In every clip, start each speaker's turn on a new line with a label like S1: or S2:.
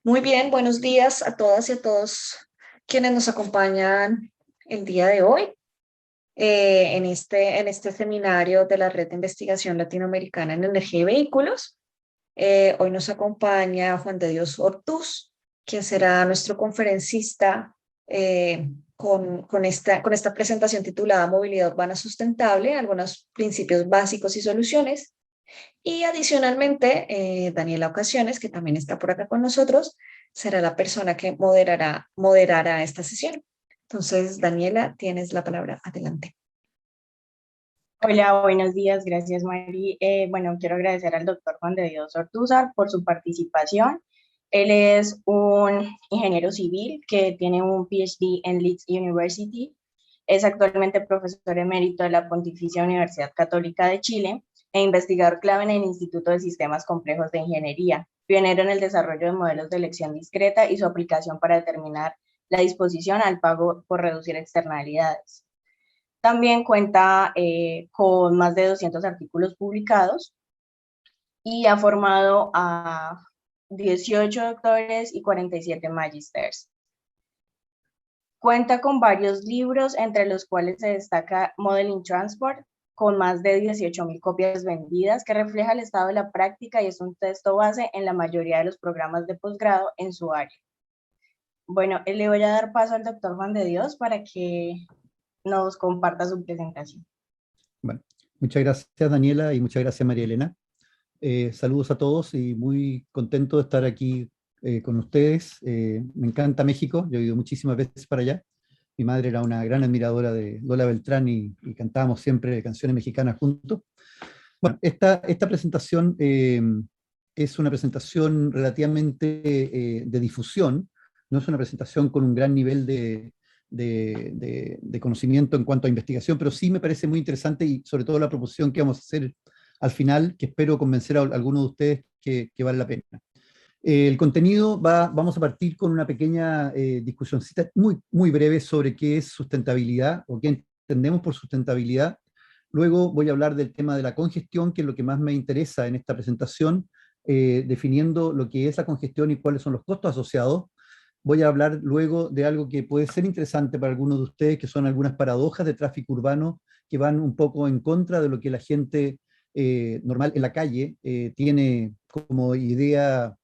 S1: Muy bien, buenos días a todas y a todos quienes nos acompañan el día de hoy en este seminario de la Red de Investigación Latinoamericana en Energía y Vehículos. Hoy nos acompaña Juan de Dios Ortús, quien será nuestro conferencista con esta presentación titulada Movilidad Urbana Sustentable, algunos principios básicos y soluciones. Y adicionalmente, Daniela Ocasiones, que también está por acá con nosotros, será la persona que moderará esta sesión. Entonces, Daniela, tienes la palabra. Adelante.
S2: Hola, buenos días, gracias Mari. Bueno, quiero agradecer al doctor Juan de Dios Ortúzar por su participación. Él es un ingeniero civil que tiene un PhD en Leeds University. Es actualmente profesor emérito de la Pontificia Universidad Católica de Chile e investigador clave en el Instituto de Sistemas Complejos de Ingeniería, pionero en el desarrollo de modelos de elección discreta y su aplicación para determinar la disposición al pago por reducir externalidades. También cuenta con más de 200 artículos publicados y ha formado a 18 doctores y 47 magísters. Cuenta con varios libros, entre los cuales se destaca Modeling Transport, con más de 18.000 copias vendidas, que refleja el estado de la práctica y es un texto base en la mayoría de los programas de posgrado en su área. Bueno, le voy a dar paso al doctor Juan de Dios para que nos comparta su presentación.
S3: Bueno, muchas gracias Daniela y muchas gracias María Elena. Saludos a todos y muy contento de estar aquí con ustedes. Me encanta México, yo he ido muchísimas veces para allá. Mi madre era una gran admiradora de Lola Beltrán y cantábamos siempre canciones mexicanas juntos. Bueno, esta presentación es una presentación relativamente de difusión, no es una presentación con un gran nivel de conocimiento en cuanto a investigación, pero sí me parece muy interesante y sobre todo la proposición que vamos a hacer al final, que espero convencer a algunos de ustedes que vale la pena. El contenido vamos a partir con una pequeña discusioncita muy breve sobre qué es sustentabilidad o qué entendemos por sustentabilidad. Luego voy a hablar del tema de la congestión, que es lo que más me interesa en esta presentación, definiendo lo que es la congestión y cuáles son los costos asociados. Voy a hablar luego de algo que puede ser interesante para algunos de ustedes, que son algunas paradojas de tráfico urbano que van un poco en contra de lo que la gente normal en la calle tiene como idea,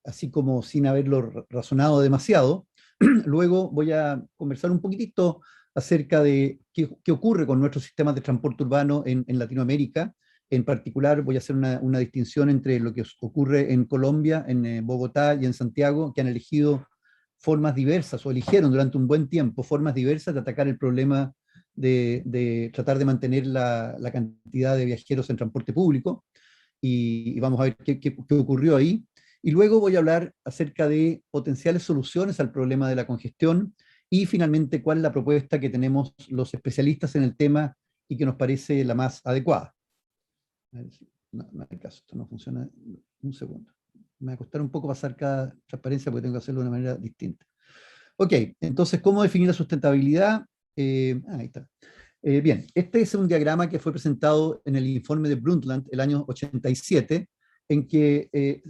S3: así como sin haberlo razonado demasiado. Luego voy a conversar un poquitito acerca de qué ocurre con nuestros sistemas de transporte urbano en Latinoamérica. En particular voy a hacer una distinción entre lo que ocurre en Colombia, en Bogotá y en Santiago, que han elegido formas diversas, o eligieron durante un buen tiempo formas diversas de atacar el problema de tratar de mantener la cantidad de viajeros en transporte público, y vamos a ver qué ocurrió ahí. Y luego voy a hablar acerca de potenciales soluciones al problema de la congestión, y finalmente cuál es la propuesta que tenemos los especialistas en el tema y que nos parece la más adecuada. No hay caso, esto no funciona. Un segundo. Me va a costar un poco pasar cada transparencia porque tengo que hacerlo de una manera distinta. Ok, entonces, ¿cómo definir la sustentabilidad? Ahí está. Bien, este es un diagrama que fue presentado en el informe de Brundtland el año 87, en que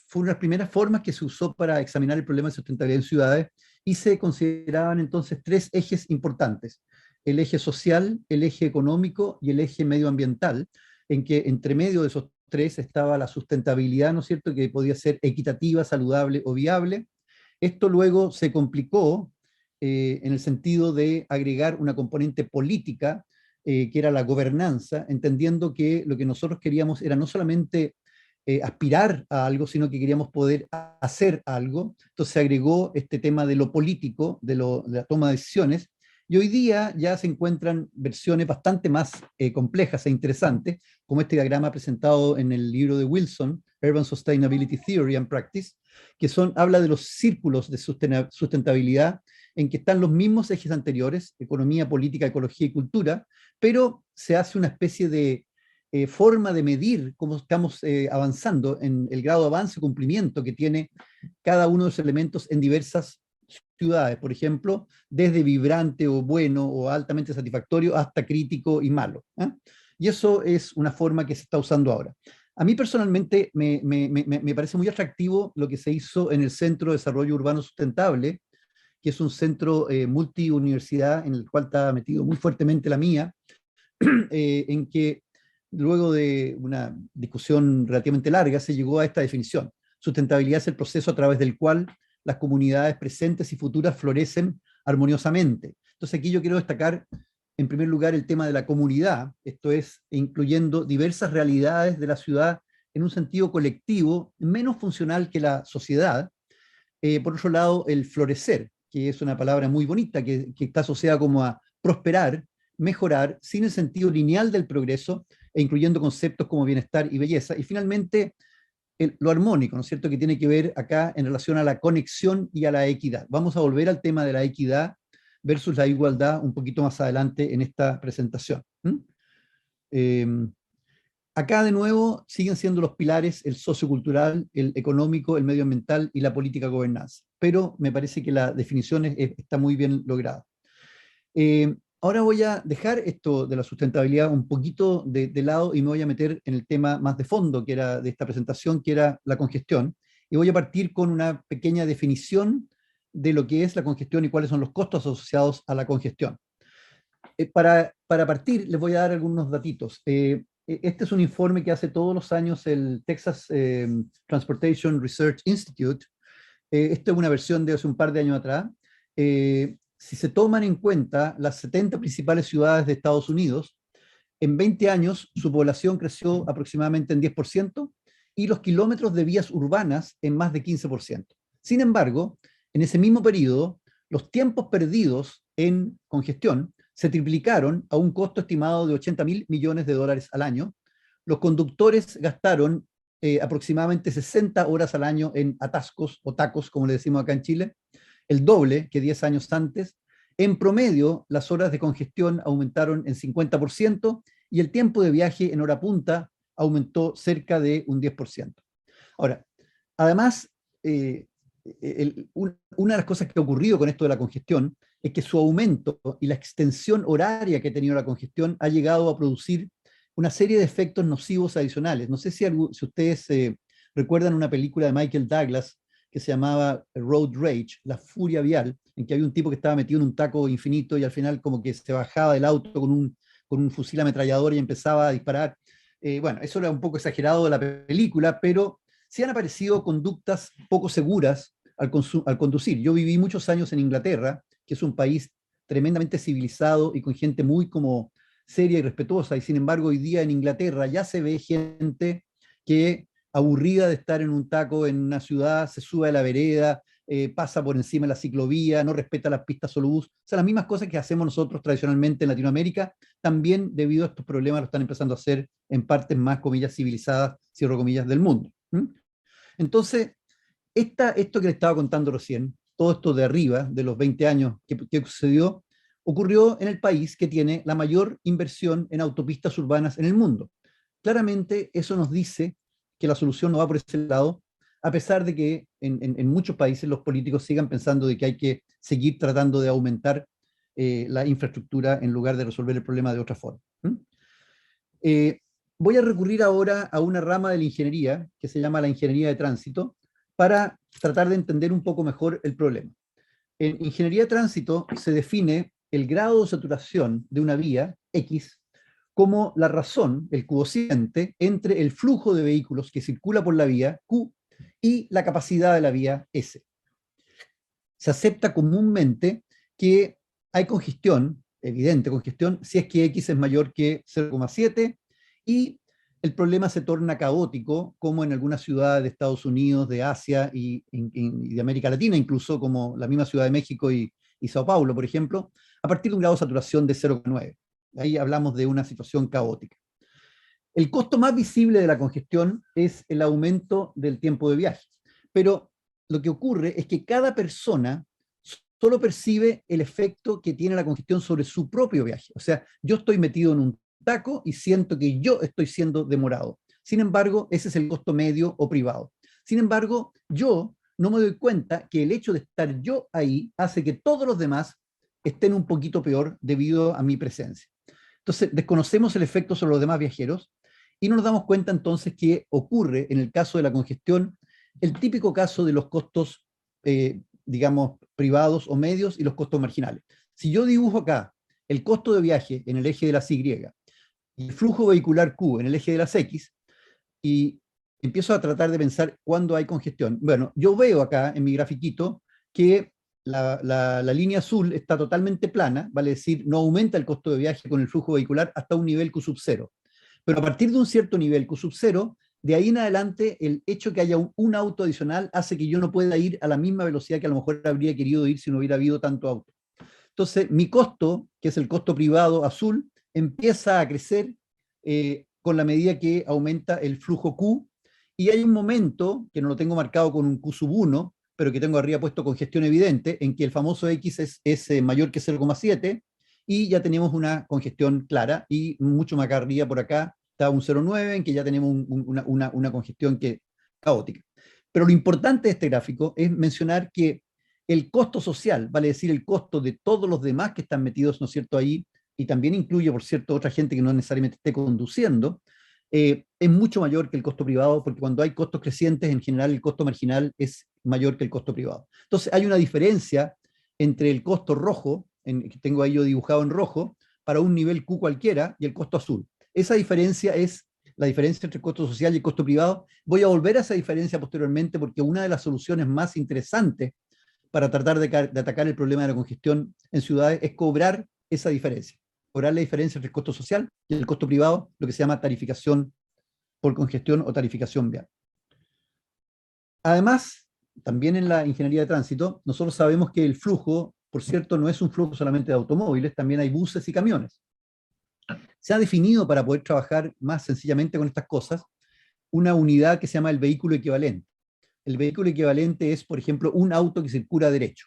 S3: fue una de las primeras formas que se usó para examinar el problema de sustentabilidad en ciudades, y se consideraban entonces tres ejes importantes: el eje social, el eje económico y el eje medioambiental, en que entre medio de esos tres estaba la sustentabilidad, ¿no es cierto?, que podía ser equitativa, saludable o viable. Esto luego se complicó en el sentido de agregar una componente política, que era la gobernanza, entendiendo que lo que nosotros queríamos era no solamente aspirar a algo, sino que queríamos poder hacer algo. Entonces se agregó este tema de lo político, de la toma de decisiones, y hoy día ya se encuentran versiones bastante más complejas e interesantes, como este diagrama presentado en el libro de Wilson, Urban Sustainability Theory and Practice, que habla de los círculos de sustentabilidad, en que están los mismos ejes anteriores: economía, política, ecología y cultura, pero se hace una especie de forma de medir cómo estamos avanzando en el grado de avance o cumplimiento que tiene cada uno de los elementos en diversas ciudades. Por ejemplo, desde vibrante o bueno o altamente satisfactorio hasta crítico y malo. Y eso es una forma que se está usando ahora. A mí personalmente me parece muy atractivo lo que se hizo en el Centro de Desarrollo Urbano Sustentable, que es un centro multiuniversidad en el cual está metido muy fuertemente la mía, en que luego de una discusión relativamente larga se llegó a esta definición. Sustentabilidad es el proceso a través del cual las comunidades presentes y futuras florecen armoniosamente. Entonces aquí yo quiero destacar en primer lugar el tema de la comunidad, esto es, incluyendo diversas realidades de la ciudad en un sentido colectivo, menos funcional que la sociedad. Por otro lado, el florecer, que es una palabra muy bonita, que está asociada como a prosperar, mejorar, sin el sentido lineal del progreso, e incluyendo conceptos como bienestar y belleza. Y finalmente, lo armónico, ¿no es cierto?, que tiene que ver acá en relación a la conexión y a la equidad. Vamos a volver al tema de la equidad versus la igualdad un poquito más adelante en esta presentación. Acá de nuevo siguen siendo los pilares el sociocultural, el económico, el medioambiental y la política gobernanza, pero me parece que la definición está muy bien lograda. Ahora voy a dejar esto de la sustentabilidad un poquito de lado y me voy a meter en el tema más de fondo que era de esta presentación, que era la congestión, y voy a partir con una pequeña definición de lo que es la congestión y cuáles son los costos asociados a la congestión. Para partir, les voy a dar algunos datitos. Este es un informe que hace todos los años el Texas Transportation Research Institute. Esta es una versión de hace un par de años atrás. Si se toman en cuenta las 70 principales ciudades de Estados Unidos, en 20 años su población creció aproximadamente en 10% y los kilómetros de vías urbanas en más de 15%. Sin embargo, en ese mismo periodo, los tiempos perdidos en congestión se triplicaron a un costo estimado de $80.000 millones al año. Los conductores gastaron aproximadamente 60 horas al año en atascos o tacos, como le decimos acá en Chile, el doble que 10 años antes. En promedio, las horas de congestión aumentaron en 50% y el tiempo de viaje en hora punta aumentó cerca de un 10%. Ahora, además, una de las cosas que ha ocurrido con esto de la congestión es que su aumento y la extensión horaria que ha tenido la congestión ha llegado a producir una serie de efectos nocivos adicionales. No sé si ustedes recuerdan una película de Michael Douglas que se llamaba Road Rage, La Furia Vial, en que había un tipo que estaba metido en un taco infinito y al final como que se bajaba del auto con un fusil ametrallador y empezaba a disparar. Bueno, eso era un poco exagerado de la película, pero sí han aparecido conductas poco seguras al conducir. Yo viví muchos años en Inglaterra, que es un país tremendamente civilizado y con gente muy como seria y respetuosa, y sin embargo hoy día en Inglaterra ya se ve gente que, aburrida de estar en un taco en una ciudad, se sube a la vereda, pasa por encima de la ciclovía, no respeta las pistas solo bus. O sea, las mismas cosas que hacemos nosotros tradicionalmente en Latinoamérica, también debido a estos problemas lo están empezando a hacer en partes más, comillas, civilizadas, cierro comillas, del mundo. Entonces, esto que le estaba contando recién, todo esto de arriba, de los 20 años que sucedió, ocurrió en el país que tiene la mayor inversión en autopistas urbanas en el mundo. Claramente eso nos dice que la solución no va por ese lado, a pesar de que en muchos países los políticos sigan pensando de que hay que seguir tratando de aumentar la infraestructura en lugar de resolver el problema de otra forma. Voy a recurrir ahora a una rama de la ingeniería que se llama la ingeniería de tránsito para tratar de entender un poco mejor el problema. En ingeniería de tránsito se define el grado de saturación de una vía X como la razón, el cociente, entre el flujo de vehículos que circula por la vía Q y la capacidad de la vía S. Se acepta comúnmente que hay congestión, evidente congestión, si es que X es mayor que 0,7 y el problema se torna caótico, como en algunas ciudades de Estados Unidos, de Asia y de América Latina, incluso como la misma Ciudad de México y Sao Paulo, por ejemplo, a partir de un grado de saturación de 0,9. Ahí hablamos de una situación caótica. El costo más visible de la congestión es el aumento del tiempo de viaje, pero lo que ocurre es que cada persona solo percibe el efecto que tiene la congestión sobre su propio viaje. O sea, yo estoy metido en un taco y siento que yo estoy siendo demorado. Sin embargo, ese es el costo medio o privado. Sin embargo, yo no me doy cuenta que el hecho de estar yo ahí hace que todos los demás estén un poquito peor debido a mi presencia. Entonces, desconocemos el efecto sobre los demás viajeros Y nos damos cuenta entonces que ocurre en el caso de la congestión el típico caso de los costos, digamos, privados o medios y los costos marginales. Si yo dibujo acá el costo de viaje en el eje de las Y y el flujo vehicular Q en el eje de las X, y empiezo a tratar de pensar cuándo hay congestión. Bueno, yo veo acá en mi grafiquito que la línea azul está totalmente plana, vale decir, no aumenta el costo de viaje con el flujo vehicular hasta un nivel Q sub 0. Pero a partir de un cierto nivel Q sub 0, de ahí en adelante, el hecho que haya un auto adicional hace que yo no pueda ir a la misma velocidad que a lo mejor habría querido ir si no hubiera habido tanto auto. Entonces, mi costo, que es el costo privado azul, empieza a crecer con la medida que aumenta el flujo Q, y hay un momento, que no lo tengo marcado con un Q sub 1, pero que tengo arriba puesto congestión evidente, en que el famoso X es mayor que 0,7, y ya tenemos una congestión clara, y mucho más acá arriba por acá está un 0,9, en que ya tenemos una congestión caótica. Pero lo importante de este gráfico es mencionar que el costo social, vale decir, el costo de todos los demás que están metidos, ¿no es cierto?, ahí, y también incluye, por cierto, otra gente que no necesariamente esté conduciendo, es mucho mayor que el costo privado, porque cuando hay costos crecientes, en general el costo marginal es mayor que el costo privado. Entonces hay una diferencia entre el costo rojo, que tengo ahí yo dibujado en rojo, para un nivel Q cualquiera, y el costo azul. Esa diferencia es la diferencia entre el costo social y el costo privado. Voy a volver a esa diferencia posteriormente, porque una de las soluciones más interesantes para tratar de atacar el problema de la congestión en ciudades es cobrar esa diferencia, cobrar la diferencia entre el costo social y el costo privado, lo que se llama tarificación por congestión o tarificación vial. Además, también en la ingeniería de tránsito, nosotros sabemos que el flujo, por cierto, no es un flujo solamente de automóviles, también hay buses y camiones. Se ha definido, para poder trabajar más sencillamente con estas cosas, una unidad que se llama el vehículo equivalente. El vehículo equivalente es, por ejemplo, un auto que circula derecho.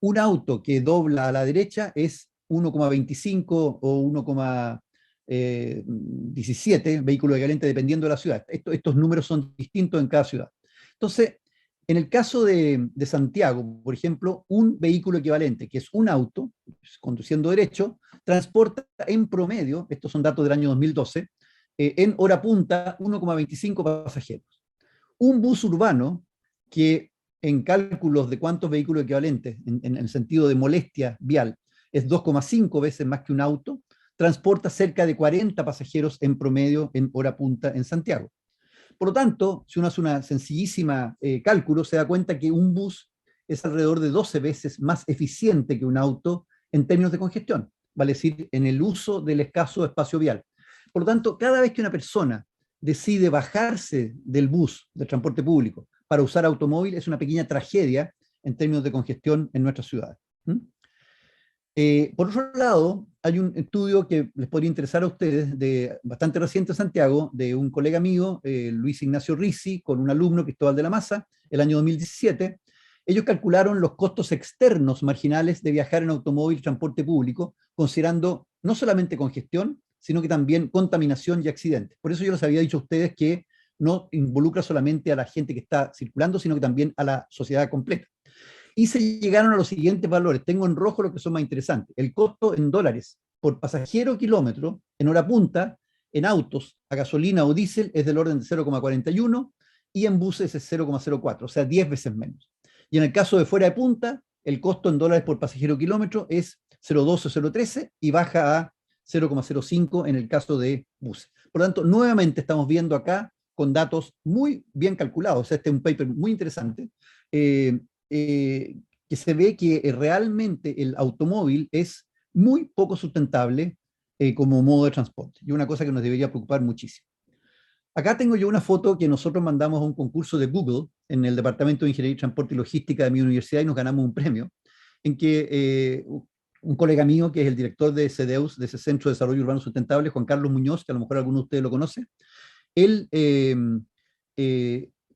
S3: Un auto que dobla a la derecha es 1,25 o 1,17 vehículo equivalente, dependiendo de la ciudad. Estos números son distintos en cada ciudad. Entonces, en el caso de Santiago, por ejemplo, un vehículo equivalente, que es un auto, conduciendo derecho, transporta en promedio, estos son datos del año 2012, en hora punta 1,25 pasajeros. Un bus urbano, que en cálculos de cuántos vehículos equivalentes, en el sentido de molestia vial, es 2,5 veces más que un auto, transporta cerca de 40 pasajeros en promedio en hora punta en Santiago. Por lo tanto, si uno hace una sencillísima cálculo, se da cuenta que un bus es alrededor de 12 veces más eficiente que un auto en términos de congestión, vale decir, en el uso del escaso espacio vial. Por lo tanto, cada vez que una persona decide bajarse del bus, del transporte público, para usar automóvil, es una pequeña tragedia en términos de congestión en nuestras ciudades. Por otro lado, hay un estudio que les podría interesar a ustedes, bastante reciente en Santiago, de un colega mío, Luis Ignacio Risi, con un alumno, Cristóbal de la Maza, el año 2017. Ellos calcularon los costos externos marginales de viajar en automóvil y transporte público, considerando no solamente congestión, sino que también contaminación y accidentes. Por eso yo les había dicho a ustedes que no involucra solamente a la gente que está circulando, sino que también a la sociedad completa. Y se llegaron a los siguientes valores. Tengo en rojo lo que son más interesantes. El costo en dólares por pasajero kilómetro en hora punta, en autos a gasolina o diésel, es del orden de 0,41 y en buses es 0,04, o sea, 10 veces menos. Y en el caso de fuera de punta, el costo en dólares por pasajero kilómetro es 0,12 o 0,13 y baja a 0,05 en el caso de buses. Por lo tanto, nuevamente estamos viendo acá con datos muy bien calculados. O sea, este es un paper muy interesante, que se ve que realmente el automóvil es muy poco sustentable como modo de transporte, y una cosa que nos debería preocupar muchísimo. Acá tengo yo una foto que nosotros mandamos a un concurso de Google en el Departamento de Ingeniería, Transporte y Logística de mi universidad, y nos ganamos un premio, en que un colega mío, que es el director de CEDEUS, de ese Centro de Desarrollo Urbano Sustentable, Juan Carlos Muñoz, que a lo mejor alguno de ustedes lo conoce, él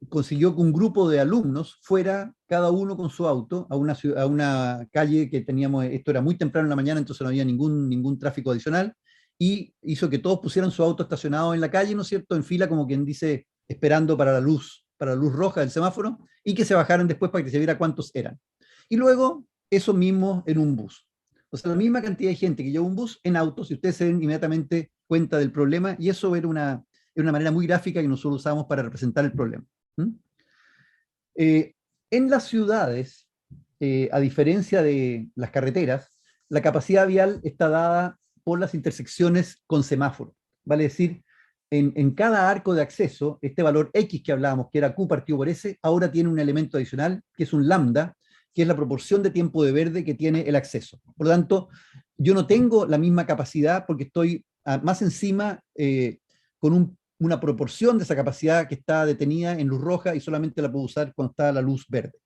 S3: consiguió que un grupo de alumnos fuera cada uno con su auto a una calle que teníamos. Esto era muy temprano en la mañana, entonces no había ningún tráfico adicional, y hizo que todos pusieran su auto estacionado en la calle, ¿no es cierto?, en fila, como quien dice, esperando para la luz roja del semáforo, y que se bajaran después para que se viera cuántos eran. Y luego, eso mismo en un bus. O sea, la misma cantidad de gente que lleva un bus en autos, y ustedes se den inmediatamente cuenta del problema, y eso era es una manera muy gráfica que nosotros usamos para representar el problema. En las ciudades, a diferencia de las carreteras, la capacidad vial está dada por las intersecciones con semáforo. Vale decir, en cada arco de acceso, este valor X que hablábamos, que era Q partido por S, ahora tiene un elemento adicional, que es un lambda, que es la proporción de tiempo de verde que tiene el acceso. Por lo tanto, yo no tengo la misma capacidad porque estoy más encima con una proporción de esa capacidad que está detenida en luz roja y solamente la puedo usar cuando está la luz verde.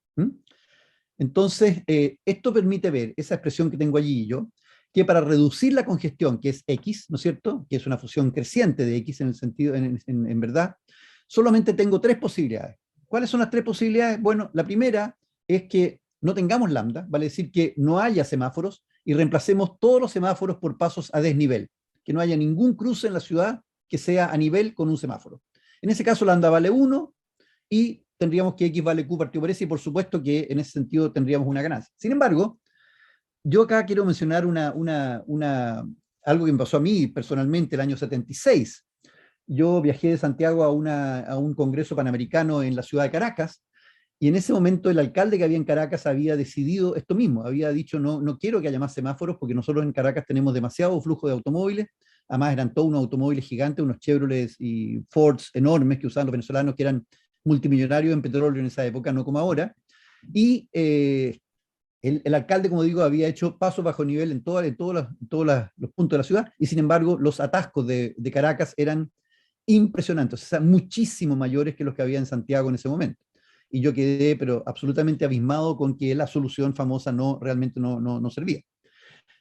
S3: Entonces, esto permite ver esa expresión que tengo allí yo, que para reducir la congestión, que es X, ¿no es cierto?, que es una función creciente de X en el sentido, en verdad, solamente tengo tres posibilidades. ¿Cuáles son las tres posibilidades? Bueno, la primera es que no tengamos lambda, vale decir que no haya semáforos y reemplacemos todos los semáforos por pasos a desnivel, que no haya ningún cruce en la ciudad que sea a nivel con un semáforo. En ese caso, lambda vale 1 y tendríamos que X vale Q partido por S y por supuesto que en ese sentido tendríamos una ganancia. Sin embargo, yo acá quiero mencionar algo que me pasó a mí personalmente el año 76. Yo viajé de Santiago a un congreso panamericano en la ciudad de Caracas, y en ese momento el alcalde que había en Caracas había decidido esto mismo, había dicho no quiero que haya más semáforos porque nosotros en Caracas tenemos demasiado flujo de automóviles, además eran todos unos automóviles gigantes, unos Chevrolets y Fords enormes que usaban los venezolanos que eran multimillonarios en petróleo en esa época, no como ahora, y el alcalde, como digo, había hecho pasos bajo nivel en todos los puntos de la ciudad, y sin embargo los atascos de Caracas eran impresionantes, o sea, muchísimo mayores que los que había en Santiago en ese momento. Y yo quedé, pero absolutamente abismado con que la solución famosa realmente no servía.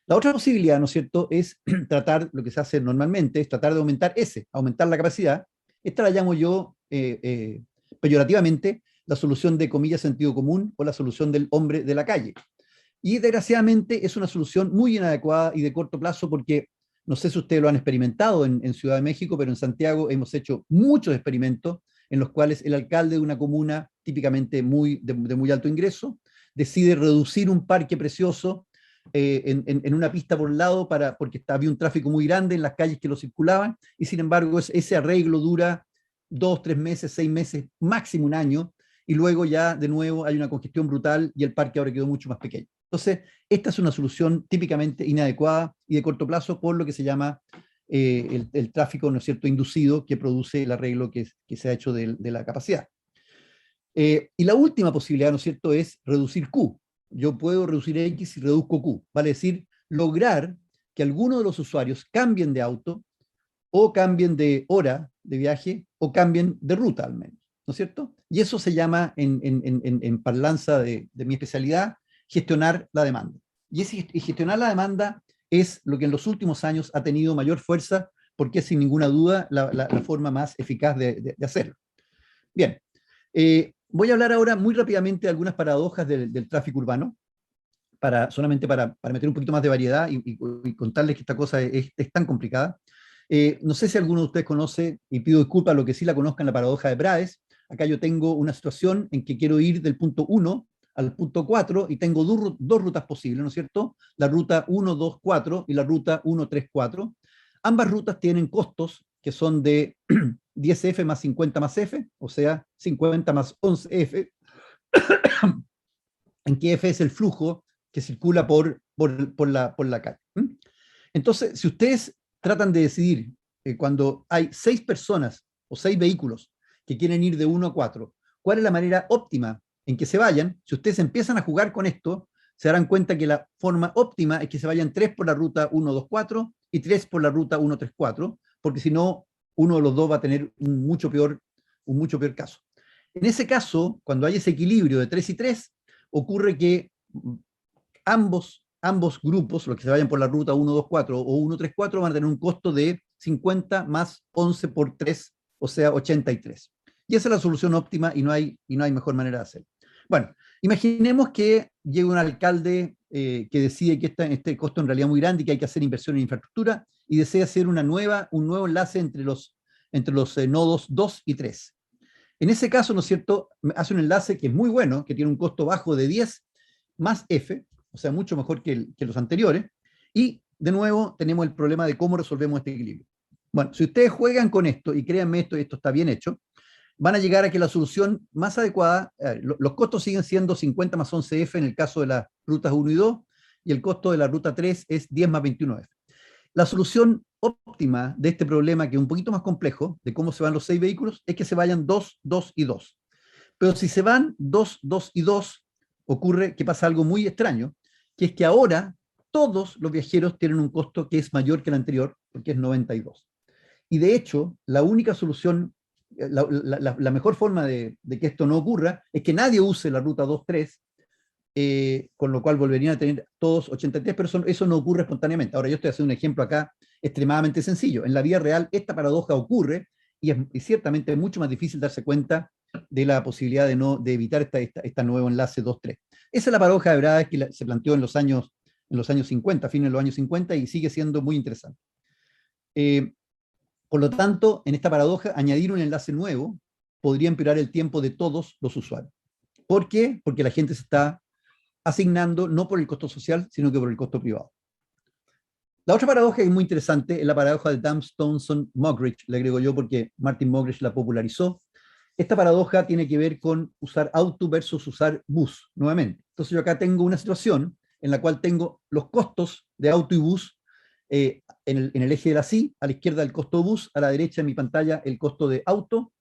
S3: La otra posibilidad, ¿no es cierto?, es tratar, lo que se hace normalmente, es tratar de aumentar la capacidad. Esta la llamo yo, peyorativamente, la solución de, comillas, sentido común, o la solución del hombre de la calle. Y desgraciadamente es una solución muy inadecuada y de corto plazo porque, no sé si ustedes lo han experimentado en Ciudad de México, pero en Santiago hemos hecho muchos experimentos en los cuales el alcalde de una comuna típicamente de muy alto ingreso decide reducir un parque precioso en una pista por un lado porque había un tráfico muy grande en las calles que lo circulaban, y sin embargo ese arreglo dura 2, 3 meses, 6 meses, máximo un año, y luego ya de nuevo hay una congestión brutal y el parque ahora quedó mucho más pequeño. Entonces, esta es una solución típicamente inadecuada y de corto plazo por lo que se llama el tráfico, ¿no es cierto?, inducido que produce el arreglo que se ha hecho de la capacidad. Y la última posibilidad, ¿no es cierto?, es reducir Q. Yo puedo reducir X y reduzco Q. Vale decir, lograr que algunos de los usuarios cambien de auto o cambien de hora de viaje o cambien de ruta al menos, ¿no es cierto? Y eso se llama, en parlanza de mi especialidad, gestionar la demanda. Y gestionar la demanda es lo que en los últimos años ha tenido mayor fuerza porque es sin ninguna duda la forma más eficaz de hacerlo. Bien, voy a hablar ahora muy rápidamente de algunas paradojas del tráfico urbano, solamente para meter un poquito más de variedad y contarles que esta cosa es tan complicada. No sé si alguno de ustedes conoce, y pido disculpas a los que sí la conozcan, la paradoja de Braes. Acá yo tengo una situación en que quiero ir del punto 1 al punto 4 y tengo dos rutas posibles, ¿no es cierto? La ruta 1, 2, 4 y la ruta 1, 3, 4. Ambas rutas tienen costos que son de 10F más 50 más F, o sea, 50 más 11F, en que F es el flujo que circula por la calle. Entonces, si ustedes tratan de decidir cuando hay 6 personas o 6 vehículos que quieren ir de 1 a 4, ¿cuál es la manera óptima en que se vayan? Si ustedes empiezan a jugar con esto, se darán cuenta que la forma óptima es que se vayan 3 por la ruta 1, 2, 4 y 3 por la ruta 1, 3, 4, porque si no, uno de los dos va a tener un mucho peor caso. En ese caso, cuando hay ese equilibrio de 3 y 3, ocurre que ambos grupos, los que se vayan por la ruta 1, 2, 4 o 1, 3, 4, van a tener un costo de 50 más 11 por 3, o sea, 83. Y esa es la solución óptima y no hay mejor manera de hacerlo. Bueno, imaginemos que llega un alcalde que decide que este costo en realidad es muy grande y que hay que hacer inversión en infraestructura y desea hacer un nuevo enlace entre los nodos 2 y 3. En ese caso, ¿no es cierto?, hace un enlace que es muy bueno, que tiene un costo bajo de 10 más F, o sea, mucho mejor que los anteriores, y de nuevo tenemos el problema de cómo resolvemos este equilibrio. Bueno, si ustedes juegan con esto, y créanme esto está bien hecho, van a llegar a que la solución más adecuada, los costos siguen siendo 50 más 11F en el caso de las rutas 1 y 2, y el costo de la ruta 3 es 10 más 21F. La solución óptima de este problema, que es un poquito más complejo, de cómo se van los 6 vehículos, es que se vayan 2, 2 y 2. Pero si se van 2, 2 y 2, ocurre que pasa algo muy extraño, que es que ahora todos los viajeros tienen un costo que es mayor que el anterior, porque es 92. Y de hecho, la única solución, la mejor forma de que esto no ocurra es que nadie use la ruta 2-3, con lo cual volverían a tener todos 83, pero eso no ocurre espontáneamente. Ahora, yo estoy haciendo un ejemplo acá extremadamente sencillo. En la vida real, esta paradoja ocurre y es ciertamente mucho más difícil darse cuenta de la posibilidad de evitar esta nuevo enlace 2-3. Esa es la paradoja de Bradach que se planteó en los años 50, fines de los años 50, y sigue siendo muy interesante. Por lo tanto, en esta paradoja, añadir un enlace nuevo podría empeorar el tiempo de todos los usuarios. ¿Por qué? Porque la gente se está asignando no por el costo social, sino que por el costo privado. La otra paradoja que es muy interesante es la paradoja de Dambs-Townsend-Mogridge, le agrego yo porque Martin Mogridge la popularizó. Esta paradoja tiene que ver con usar auto versus usar bus, nuevamente. Entonces yo acá tengo una situación en la cual tengo los costos de auto y bus en el eje de la CI, a la izquierda el costo de bus, a la derecha en mi pantalla el costo de auto,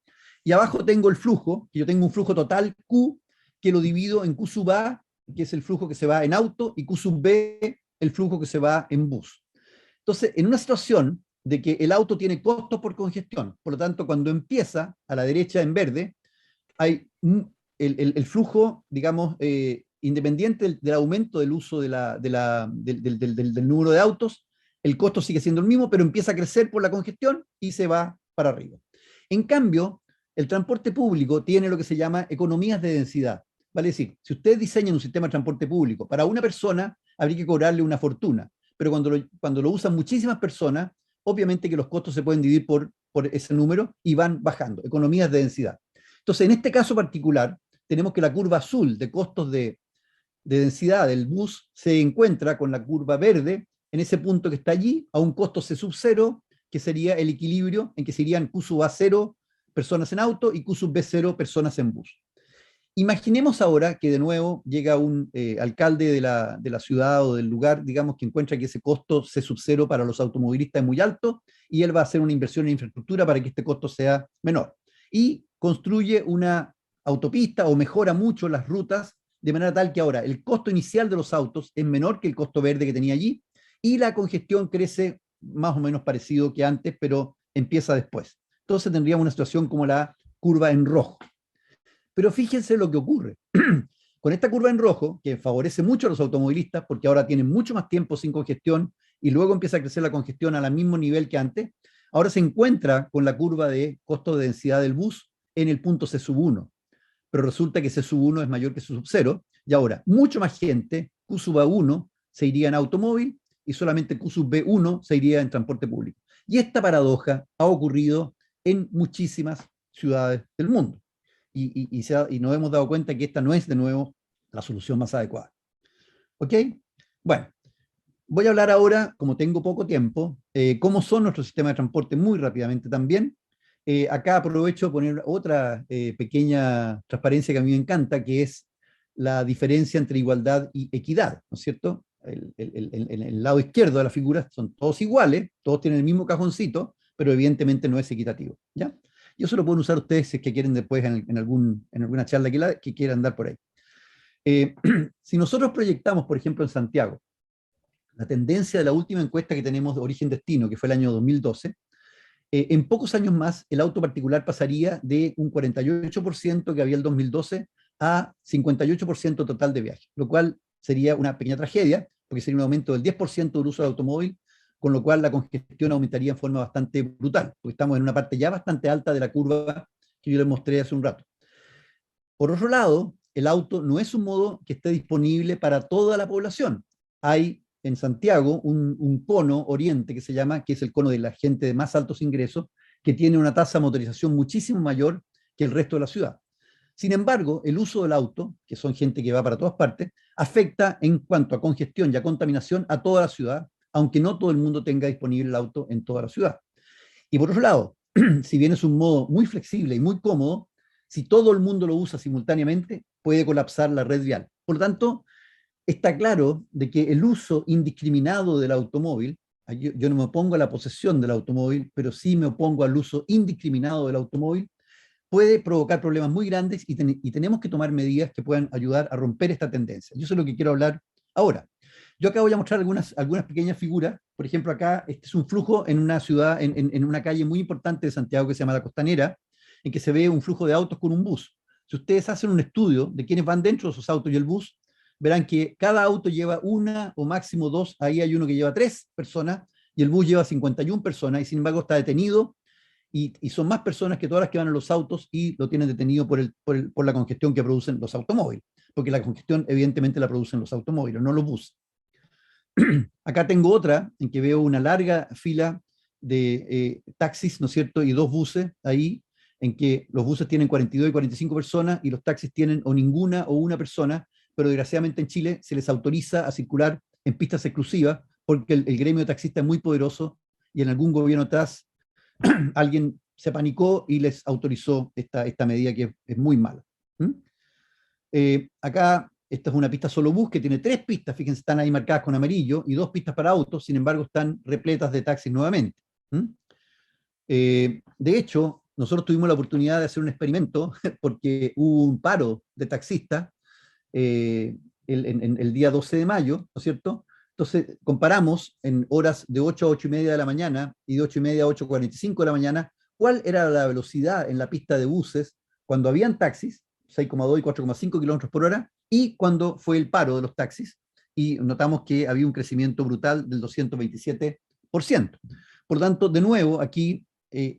S3: y abajo tengo el flujo, que yo tengo un flujo total Q, que lo divido en Q sub A, que es el flujo que se va en auto, y Q sub B, el flujo que se va en bus. Entonces, en una situación de que el auto tiene costos por congestión, por lo tanto, cuando empieza a la derecha en verde, hay el flujo, digamos, independiente del aumento del uso del número de autos, el costo sigue siendo el mismo, pero empieza a crecer por la congestión y se va para arriba. En cambio, el transporte público tiene lo que se llama economías de densidad. Vale decir, si ustedes diseñan un sistema de transporte público, para una persona habría que cobrarle una fortuna, pero cuando lo usan muchísimas personas, obviamente que los costos se pueden dividir por ese número y van bajando, economías de densidad. Entonces, en este caso particular, tenemos que la curva azul de costos de densidad del bus se encuentra con la curva verde en ese punto que está allí, a un costo C sub 0, que sería el equilibrio en que serían Q sub A 0 personas en auto y Q sub B 0 personas en bus. Imaginemos ahora que de nuevo llega un alcalde de la ciudad o del lugar, digamos, que encuentra que ese costo C sub 0 para los automovilistas es muy alto y él va a hacer una inversión en infraestructura para que este costo sea menor. Y construye una autopista o mejora mucho las rutas de manera tal que ahora el costo inicial de los autos es menor que el costo verde que tenía allí y la congestión crece más o menos parecido que antes, pero empieza después. Entonces tendríamos una situación como la curva en rojo. Pero fíjense lo que ocurre. Con esta curva en rojo, que favorece mucho a los automovilistas porque ahora tienen mucho más tiempo sin congestión y luego empieza a crecer la congestión al mismo nivel que antes, ahora se encuentra con la curva de costo de densidad del bus en el punto C sub 1. Pero resulta que C sub 1 es mayor que C sub 0 y ahora mucho más gente, Q sub A1, se iría en automóvil y solamente Q sub B1 se iría en transporte público. Y esta paradoja ha ocurrido en muchísimas ciudades del mundo. Y nos hemos dado cuenta que esta no es, de nuevo, la solución más adecuada. ¿Ok? Bueno, voy a hablar ahora, como tengo poco tiempo, cómo son nuestros sistemas de transporte muy rápidamente también. Acá aprovecho de poner otra pequeña transparencia que a mí me encanta, que es la diferencia entre igualdad y equidad, ¿no es cierto? El lado izquierdo de la figura son todos iguales, todos tienen el mismo cajoncito, pero evidentemente no es equitativo, ¿ya? Y eso lo pueden usar ustedes si es que quieren después en alguna charla que quieran dar por ahí. Si nosotros proyectamos, por ejemplo, en Santiago, la tendencia de la última encuesta que tenemos de origen-destino, que fue el año 2012, en pocos años más el auto particular pasaría de un 48% que había el 2012 a 58% total de viajes, lo cual sería una pequeña tragedia, porque sería un aumento del 10% del uso del automóvil, con lo cual la congestión aumentaría en forma bastante brutal, porque estamos en una parte ya bastante alta de la curva que yo les mostré hace un rato. Por otro lado, el auto no es un modo que esté disponible para toda la población. Hay en Santiago un cono oriente que se llama, que es el cono de la gente de más altos ingresos, que tiene una tasa de motorización muchísimo mayor que el resto de la ciudad. Sin embargo, el uso del auto, que son gente que va para todas partes, afecta en cuanto a congestión y a contaminación a toda la ciudad, aunque no todo el mundo tenga disponible el auto en toda la ciudad. Y por otro lado, si bien es un modo muy flexible y muy cómodo, si todo el mundo lo usa simultáneamente, puede colapsar la red vial. Por lo tanto, está claro de que el uso indiscriminado del automóvil, yo no me opongo a la posesión del automóvil, pero sí me opongo al uso indiscriminado del automóvil, puede provocar problemas muy grandes y tenemos que tomar medidas que puedan ayudar a romper esta tendencia. Yo eso es lo que quiero hablar ahora. Yo acá voy a mostrar algunas pequeñas figuras. Por ejemplo, acá este es un flujo en una ciudad, en una calle muy importante de Santiago que se llama La Costanera, en que se ve un flujo de autos con un bus. Si ustedes hacen un estudio de quiénes van dentro de esos autos y el bus, verán que cada auto lleva una o máximo dos, ahí hay uno que lleva 3 personas y el bus lleva 51 personas y sin embargo está detenido y son más personas que todas las que van en los autos y lo tienen detenido por la congestión que producen los automóviles, porque la congestión evidentemente la producen los automóviles, no los buses. Acá tengo otra en que veo una larga fila de taxis, ¿no es cierto? Y 2 buses ahí, en que los buses tienen 42 y 45 personas y los taxis tienen o ninguna o una persona, pero desgraciadamente en Chile se les autoriza a circular en pistas exclusivas porque el gremio de taxistas es muy poderoso y en algún gobierno atrás alguien se panicó y les autorizó esta medida que es muy mala. Acá esta es una pista solo bus que tiene 3 pistas, fíjense, están ahí marcadas con amarillo, y 2 pistas para autos, sin embargo están repletas de taxis nuevamente. De hecho, nosotros tuvimos la oportunidad de hacer un experimento porque hubo un paro de taxistas el día 12 de mayo, ¿no es cierto? Entonces, comparamos en horas de 8 a 8 y media de la mañana y de 8 y media a 8:45 de la mañana, cuál era la velocidad en la pista de buses cuando habían taxis, 6,2 y 4,5 kilómetros por hora, y cuando fue el paro de los taxis, y notamos que había un crecimiento brutal del 227%. Por lo tanto, de nuevo, aquí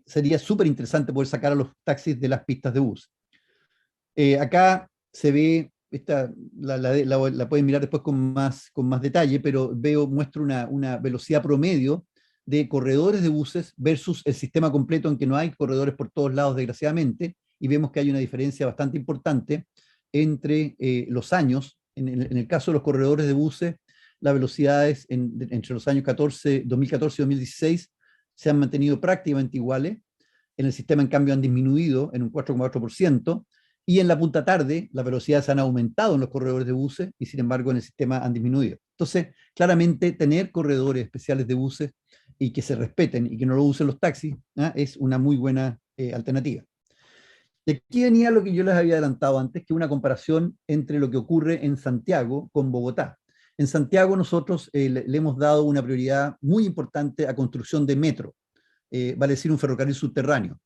S3: sería súper interesante poder sacar a los taxis de las pistas de bus. Acá se ve, la pueden mirar después con más detalle, pero muestro una velocidad promedio de corredores de buses versus el sistema completo en que no hay corredores por todos lados, desgraciadamente, y vemos que hay una diferencia bastante importante entre los años. En el caso de los corredores de buses, las velocidades entre los años 2014 y 2016 se han mantenido prácticamente iguales. En el sistema, en cambio, han disminuido en un 4,4%, y en la punta tarde las velocidades han aumentado en los corredores de buses y sin embargo en el sistema han disminuido. Entonces, claramente tener corredores especiales de buses y que se respeten y que no lo usen los taxis, ¿ah?, es una muy buena alternativa. Y aquí venía lo que yo les había adelantado antes, que una comparación entre lo que ocurre en Santiago con Bogotá. En Santiago nosotros le hemos dado una prioridad muy importante a construcción de metro, vale decir un ferrocarril subterráneo.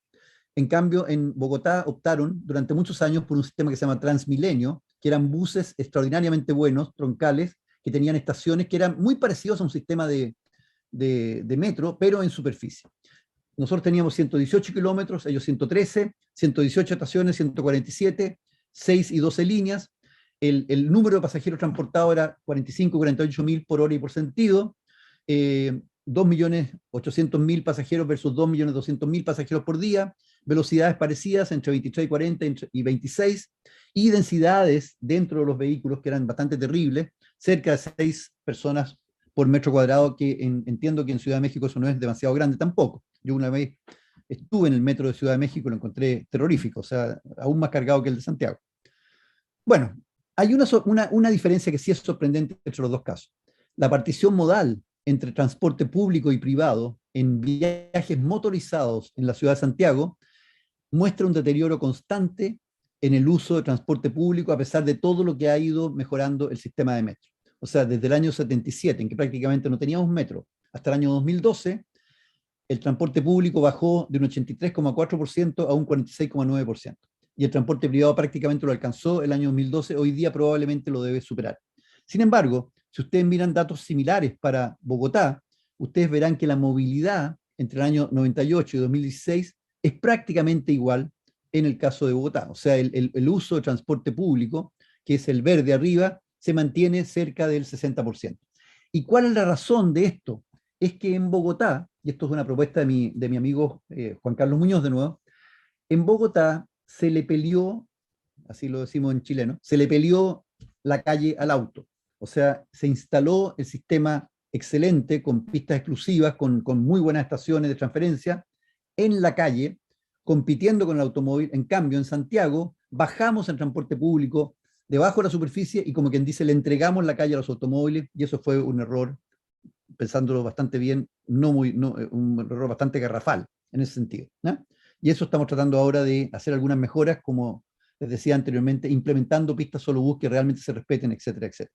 S3: En cambio, en Bogotá optaron durante muchos años por un sistema que se llama Transmilenio, que eran buses extraordinariamente buenos, troncales, que tenían estaciones que eran muy parecidos a un sistema de metro, pero en superficie. Nosotros teníamos 118 kilómetros, ellos 113, 118 estaciones, 147, 6 y 12 líneas. El número de pasajeros transportados era 45, 48 mil por hora y por sentido. 2.800.000 pasajeros versus 2.200.000 pasajeros por día, velocidades parecidas entre 23 y 40 y 26, y densidades dentro de los vehículos que eran bastante terribles, cerca de 6 personas por metro cuadrado, que entiendo que en Ciudad de México eso no es demasiado grande tampoco. Yo una vez estuve en el metro de Ciudad de México y lo encontré terrorífico, o sea, aún más cargado que el de Santiago. Bueno, hay una diferencia que sí es sorprendente entre los dos casos. La partición modal entre transporte público y privado en viajes motorizados en la ciudad de Santiago muestra un deterioro constante en el uso de transporte público a pesar de todo lo que ha ido mejorando el sistema de metro. O sea, desde el año 77, en que prácticamente no teníamos metro, hasta el año 2012, el transporte público bajó de un 83,4% a un 46,9%. Y el transporte privado prácticamente lo alcanzó el año 2012, hoy día probablemente lo debe superar. Sin embargo, si ustedes miran datos similares para Bogotá, ustedes verán que la movilidad entre el año 98 y 2016 es prácticamente igual en el caso de Bogotá. O sea, el uso de transporte público, que es el verde arriba, se mantiene cerca del 60%. ¿Y cuál es la razón de esto? Es que en Bogotá, y esto es una propuesta de mi amigo Juan Carlos Muñoz de nuevo, en Bogotá se le peleó, así lo decimos en chileno, se le peleó la calle al auto. O sea, se instaló el sistema excelente, con pistas exclusivas, con muy buenas estaciones de transferencia, en la calle, compitiendo con el automóvil. En cambio, en Santiago, bajamos en transporte público, debajo de la superficie, y como quien dice, le entregamos la calle a los automóviles, y eso fue un error, pensándolo bastante bien, un error bastante garrafal en ese sentido, ¿no? Y eso estamos tratando ahora de hacer algunas mejoras, como les decía anteriormente, implementando pistas solo bus que realmente se respeten, etcétera, etcétera.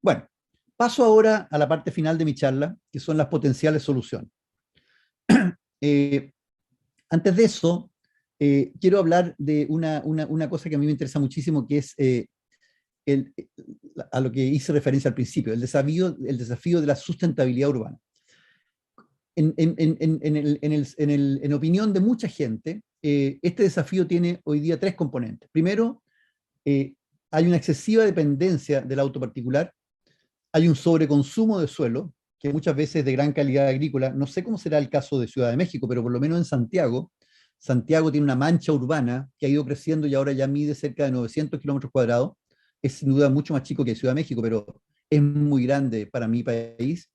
S3: Bueno, paso ahora a la parte final de mi charla, que son las potenciales soluciones. Antes de eso, quiero hablar de una cosa que a mí me interesa muchísimo, que es a lo que hice referencia al principio, el desafío de la sustentabilidad urbana. En opinión de mucha gente, este desafío tiene hoy día tres componentes. Primero, hay una excesiva dependencia del auto particular, hay un sobreconsumo de suelo, que muchas veces es de gran calidad agrícola. No sé cómo será el caso de Ciudad de México, pero por lo menos en Santiago, Santiago tiene una mancha urbana que ha ido creciendo y ahora ya mide cerca de 900 kilómetros cuadrados. Es sin duda mucho más chico que Ciudad de México, pero es muy grande para mi país.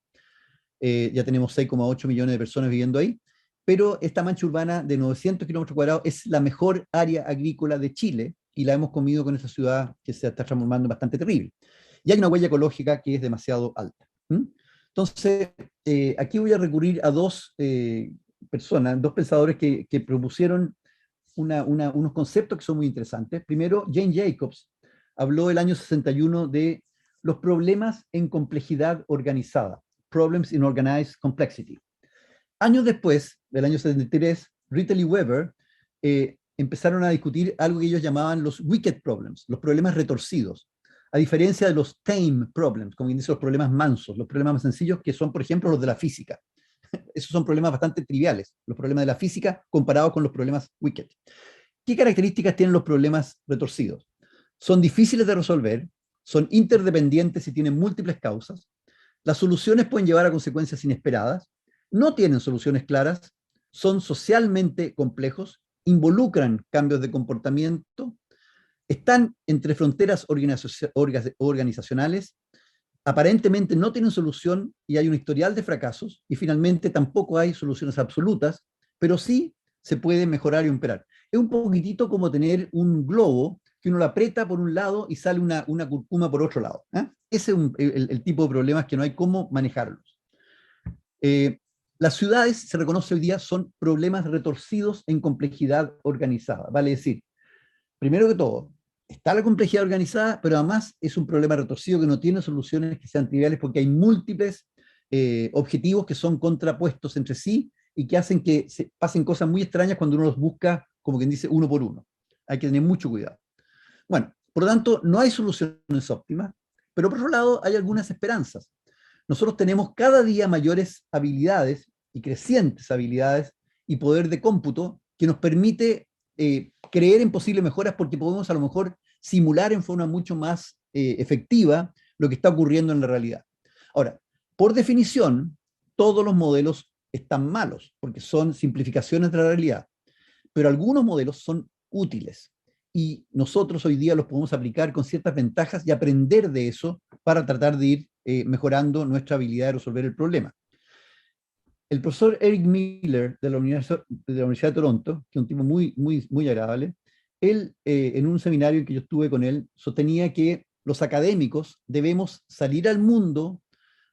S3: Ya tenemos 6,8 millones de personas viviendo ahí, pero esta mancha urbana de 900 kilómetros cuadrados es la mejor área agrícola de Chile, y la hemos comido con esa ciudad que se está transformando en bastante terrible. Y hay una huella ecológica que es demasiado alta. Entonces, aquí voy a recurrir a dos personas, dos pensadores que propusieron unos conceptos que son muy interesantes. Primero, Jane Jacobs habló el año 61 de los problemas en complejidad organizada, Problems in Organized Complexity. Años después, del año 73, Rittel y Weber empezaron a discutir algo que ellos llamaban los wicked problems, los problemas retorcidos, a diferencia de los tame problems, como dicen, los problemas mansos, los problemas más sencillos, que son, por ejemplo, los de la física. Esos son problemas bastante triviales, los problemas de la física comparados con los problemas wicked. ¿Qué características tienen los problemas retorcidos? Son difíciles de resolver, son interdependientes y tienen múltiples causas, las soluciones pueden llevar a consecuencias inesperadas, no tienen soluciones claras, son socialmente complejos, involucran cambios de comportamiento, están entre fronteras organizacionales, aparentemente no tienen solución y hay un historial de fracasos, y finalmente tampoco hay soluciones absolutas, pero sí se puede mejorar y operar. Es un poquitito como tener un globo que uno lo aprieta por un lado y sale una curcuma por otro lado. Ese es el tipo de problemas que no hay cómo manejarlos. Las ciudades, se reconoce hoy día, son problemas retorcidos en complejidad organizada. Vale decir, primero que todo, está la complejidad organizada, pero además es un problema retorcido que no tiene soluciones que sean triviales, porque hay múltiples objetivos que son contrapuestos entre sí y que hacen que se pasen cosas muy extrañas cuando uno los busca, como quien dice, uno por uno. Hay que tener mucho cuidado. Bueno, por lo tanto, no hay soluciones óptimas, pero por otro lado hay algunas esperanzas. Nosotros tenemos cada día mayores habilidades y crecientes habilidades y poder de cómputo que nos permite creer en posibles mejoras, porque podemos a lo mejor simular en forma mucho más efectiva lo que está ocurriendo en la realidad. Ahora, por definición, todos los modelos están malos, porque son simplificaciones de la realidad, pero algunos modelos son útiles, y nosotros hoy día los podemos aplicar con ciertas ventajas y aprender de eso para tratar de ir mejorando nuestra habilidad de resolver el problema. El profesor Eric Miller de la Universidad de Toronto, que es un tipo muy agradable, él, en un seminario en que yo estuve con él, sostenía que los académicos debemos salir al mundo,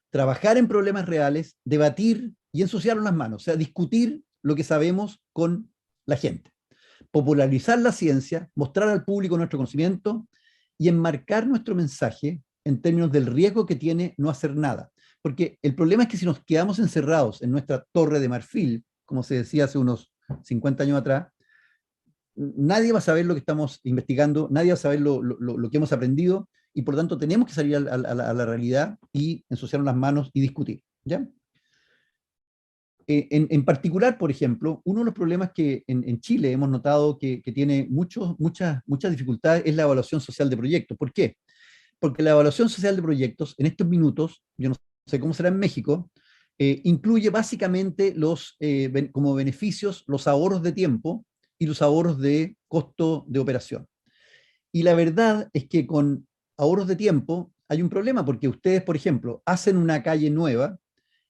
S3: trabajar en problemas reales, debatir y ensuciarnos las manos, o sea, discutir lo que sabemos con la gente, popularizar la ciencia, mostrar al público nuestro conocimiento y enmarcar nuestro mensaje en términos del riesgo que tiene no hacer nada. Porque el problema es que si nos quedamos encerrados en nuestra torre de marfil, como se decía hace unos 50 años atrás, nadie va a saber lo que estamos investigando, nadie va a saber lo que hemos aprendido, y por lo tanto tenemos que salir a la realidad y ensuciarnos las manos y discutir, ¿ya? En particular, por ejemplo, uno de los problemas que en Chile hemos notado que tiene muchas dificultades es la evaluación social de proyectos. ¿Por qué? Porque la evaluación social de proyectos, en estos minutos, yo no sé cómo será en México, incluye básicamente como beneficios los ahorros de tiempo y los ahorros de costo de operación. Y la verdad es que con ahorros de tiempo hay un problema, porque ustedes, por ejemplo, hacen una calle nueva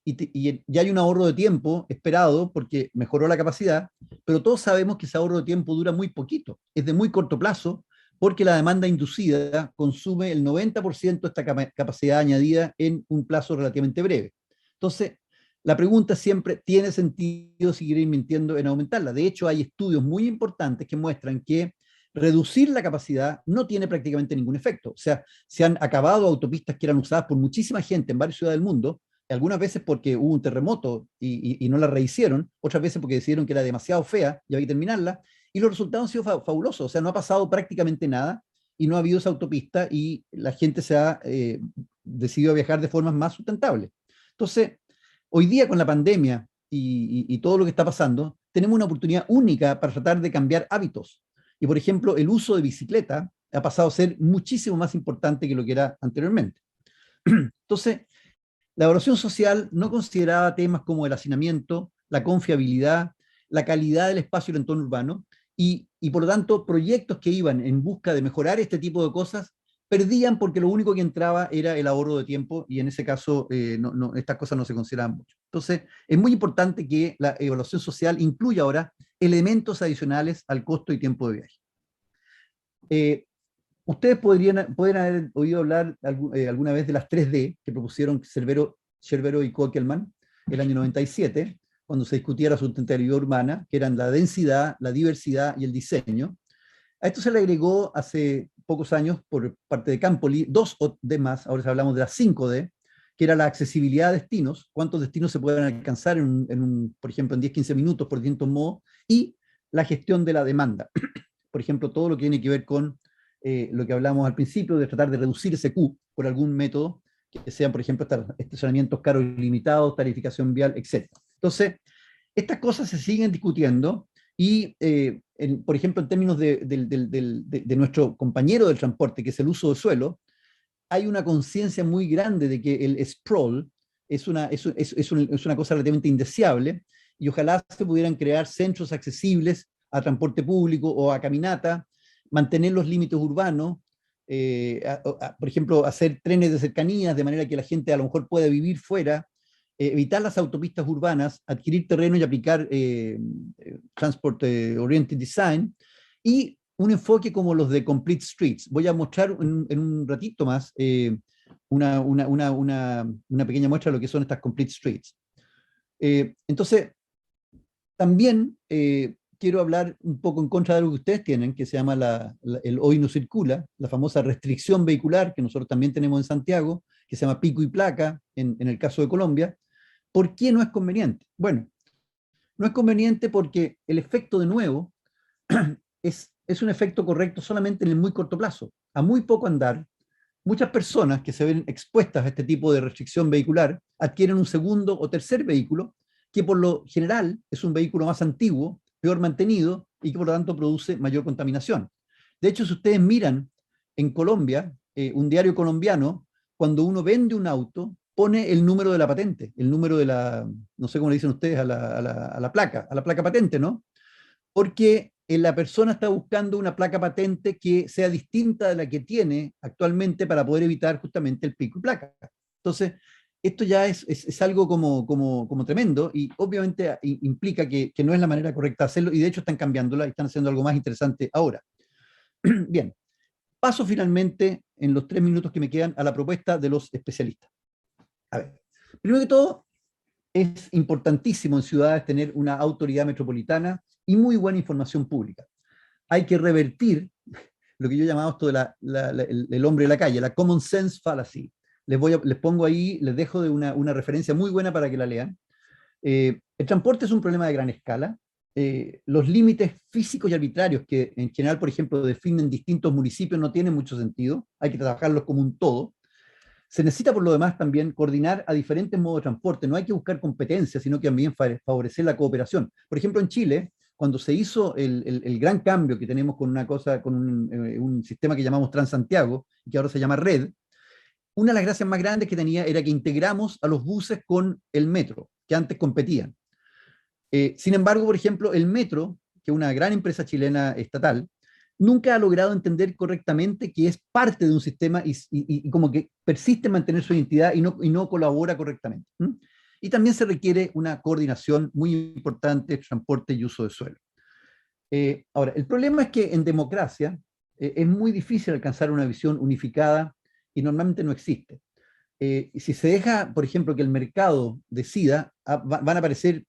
S3: y hay un ahorro de tiempo esperado porque mejoró la capacidad, pero todos sabemos que ese ahorro de tiempo dura muy poquito, es de muy corto plazo, porque la demanda inducida consume el 90% de esta capacidad añadida en un plazo relativamente breve. Entonces, la pregunta siempre, ¿tiene sentido seguir invirtiendo en aumentarla? De hecho, hay estudios muy importantes que muestran que reducir la capacidad no tiene prácticamente ningún efecto. O sea, se han acabado autopistas que eran usadas por muchísima gente en varias ciudades del mundo, algunas veces porque hubo un terremoto y no la rehicieron, otras veces porque decidieron que era demasiado fea y había que terminarla, y los resultados han sido fabulosos. O sea, no ha pasado prácticamente nada y no ha habido esa autopista y la gente se ha decidido viajar de formas más sustentables. Entonces, hoy día con la pandemia y todo lo que está pasando, tenemos una oportunidad única para tratar de cambiar hábitos. Y, por ejemplo, el uso de bicicleta ha pasado a ser muchísimo más importante que lo que era anteriormente. Entonces, la evaluación social no consideraba temas como el hacinamiento, la confiabilidad, la calidad del espacio y el entorno urbano, y por lo tanto, proyectos que iban en busca de mejorar este tipo de cosas perdían porque lo único que entraba era el ahorro de tiempo, y en ese caso estas cosas no se consideraban mucho. Entonces, es muy importante que la evaluación social incluya ahora elementos adicionales al costo y tiempo de viaje. Ustedes pueden haber oído hablar alguna vez de las 3D que propusieron Cervero y Kokelman el año 97, cuando se discutía la sustentabilidad urbana, que eran la densidad, la diversidad y el diseño. A esto se le agregó hace pocos años por parte de Campoli 2D más, ahora hablamos de las 5D, que era la accesibilidad a destinos, cuántos destinos se pueden alcanzar por ejemplo, en 10-15 minutos por distintos modos, y la gestión de la demanda. Por ejemplo, todo lo que tiene que ver con lo que hablamos al principio, de tratar de reducir ese Q por algún método, que sean, por ejemplo, estacionamientos caros y limitados, tarificación vial, etc. Entonces, estas cosas se siguen discutiendo y, por ejemplo, en términos de nuestro compañero del transporte, que es el uso de suelo, hay una conciencia muy grande de que el sprawl es una cosa relativamente indeseable, y ojalá se pudieran crear centros accesibles a transporte público o a caminata, mantener los límites urbanos, por ejemplo, hacer trenes de cercanías de manera que la gente a lo mejor pueda vivir fuera, evitar las autopistas urbanas, adquirir terreno y aplicar Transport Oriented Design, y un enfoque como los de Complete Streets. Voy a mostrar en un ratito más una pequeña muestra de lo que son estas Complete Streets. Entonces, también quiero hablar un poco en contra de algo que ustedes tienen, que se llama el Hoy no circula, la famosa restricción vehicular, que nosotros también tenemos en Santiago, que se llama pico y placa en el caso de Colombia. ¿Por qué no es conveniente? Bueno, no es conveniente porque el efecto, de nuevo, es un efecto correcto solamente en el muy corto plazo. A muy poco andar, muchas personas que se ven expuestas a este tipo de restricción vehicular adquieren un segundo o tercer vehículo, que por lo general es un vehículo más antiguo, peor mantenido y que por lo tanto produce mayor contaminación. De hecho, si ustedes miran en Colombia, un diario colombiano, cuando uno vende un auto, pone el número de la patente, el número de no sé cómo le dicen ustedes, a la placa patente, ¿no? Porque la persona está buscando una placa patente que sea distinta de la que tiene actualmente para poder evitar justamente el pico y placa. Entonces, esto ya es algo como tremendo, y obviamente implica que no es la manera correcta de hacerlo, y de hecho están cambiándola y están haciendo algo más interesante ahora. Bien, paso finalmente, en los 3 minutos que me quedan, a la propuesta de los especialistas. A ver, primero que todo, es importantísimo en ciudades tener una autoridad metropolitana y muy buena información pública. Hay que revertir lo que yo he llamado esto de el hombre de la calle, la common sense fallacy. Les pongo ahí, les dejo de una referencia muy buena para que la lean. El transporte es un problema de gran escala. Los límites físicos y arbitrarios que en general, por ejemplo, definen distintos municipios no tienen mucho sentido. Hay que trabajarlos como un todo. Se necesita, por lo demás, también coordinar a diferentes modos de transporte. No hay que buscar competencia, sino que también favorecer la cooperación. Por ejemplo, en Chile, cuando se hizo el gran cambio que tenemos con un sistema que llamamos Transantiago, que ahora se llama Red, una de las gracias más grandes que tenía era que integramos a los buses con el metro, que antes competían. Sin embargo, por ejemplo, el metro, que es una gran empresa chilena estatal, nunca ha logrado entender correctamente que es parte de un sistema y como que persiste en mantener su identidad y no colabora correctamente. Y también se requiere una coordinación muy importante entre transporte y uso de suelo. Ahora, el problema es que en democracia es muy difícil alcanzar una visión unificada y normalmente no existe. Si se deja, por ejemplo, que el mercado decida, van a aparecer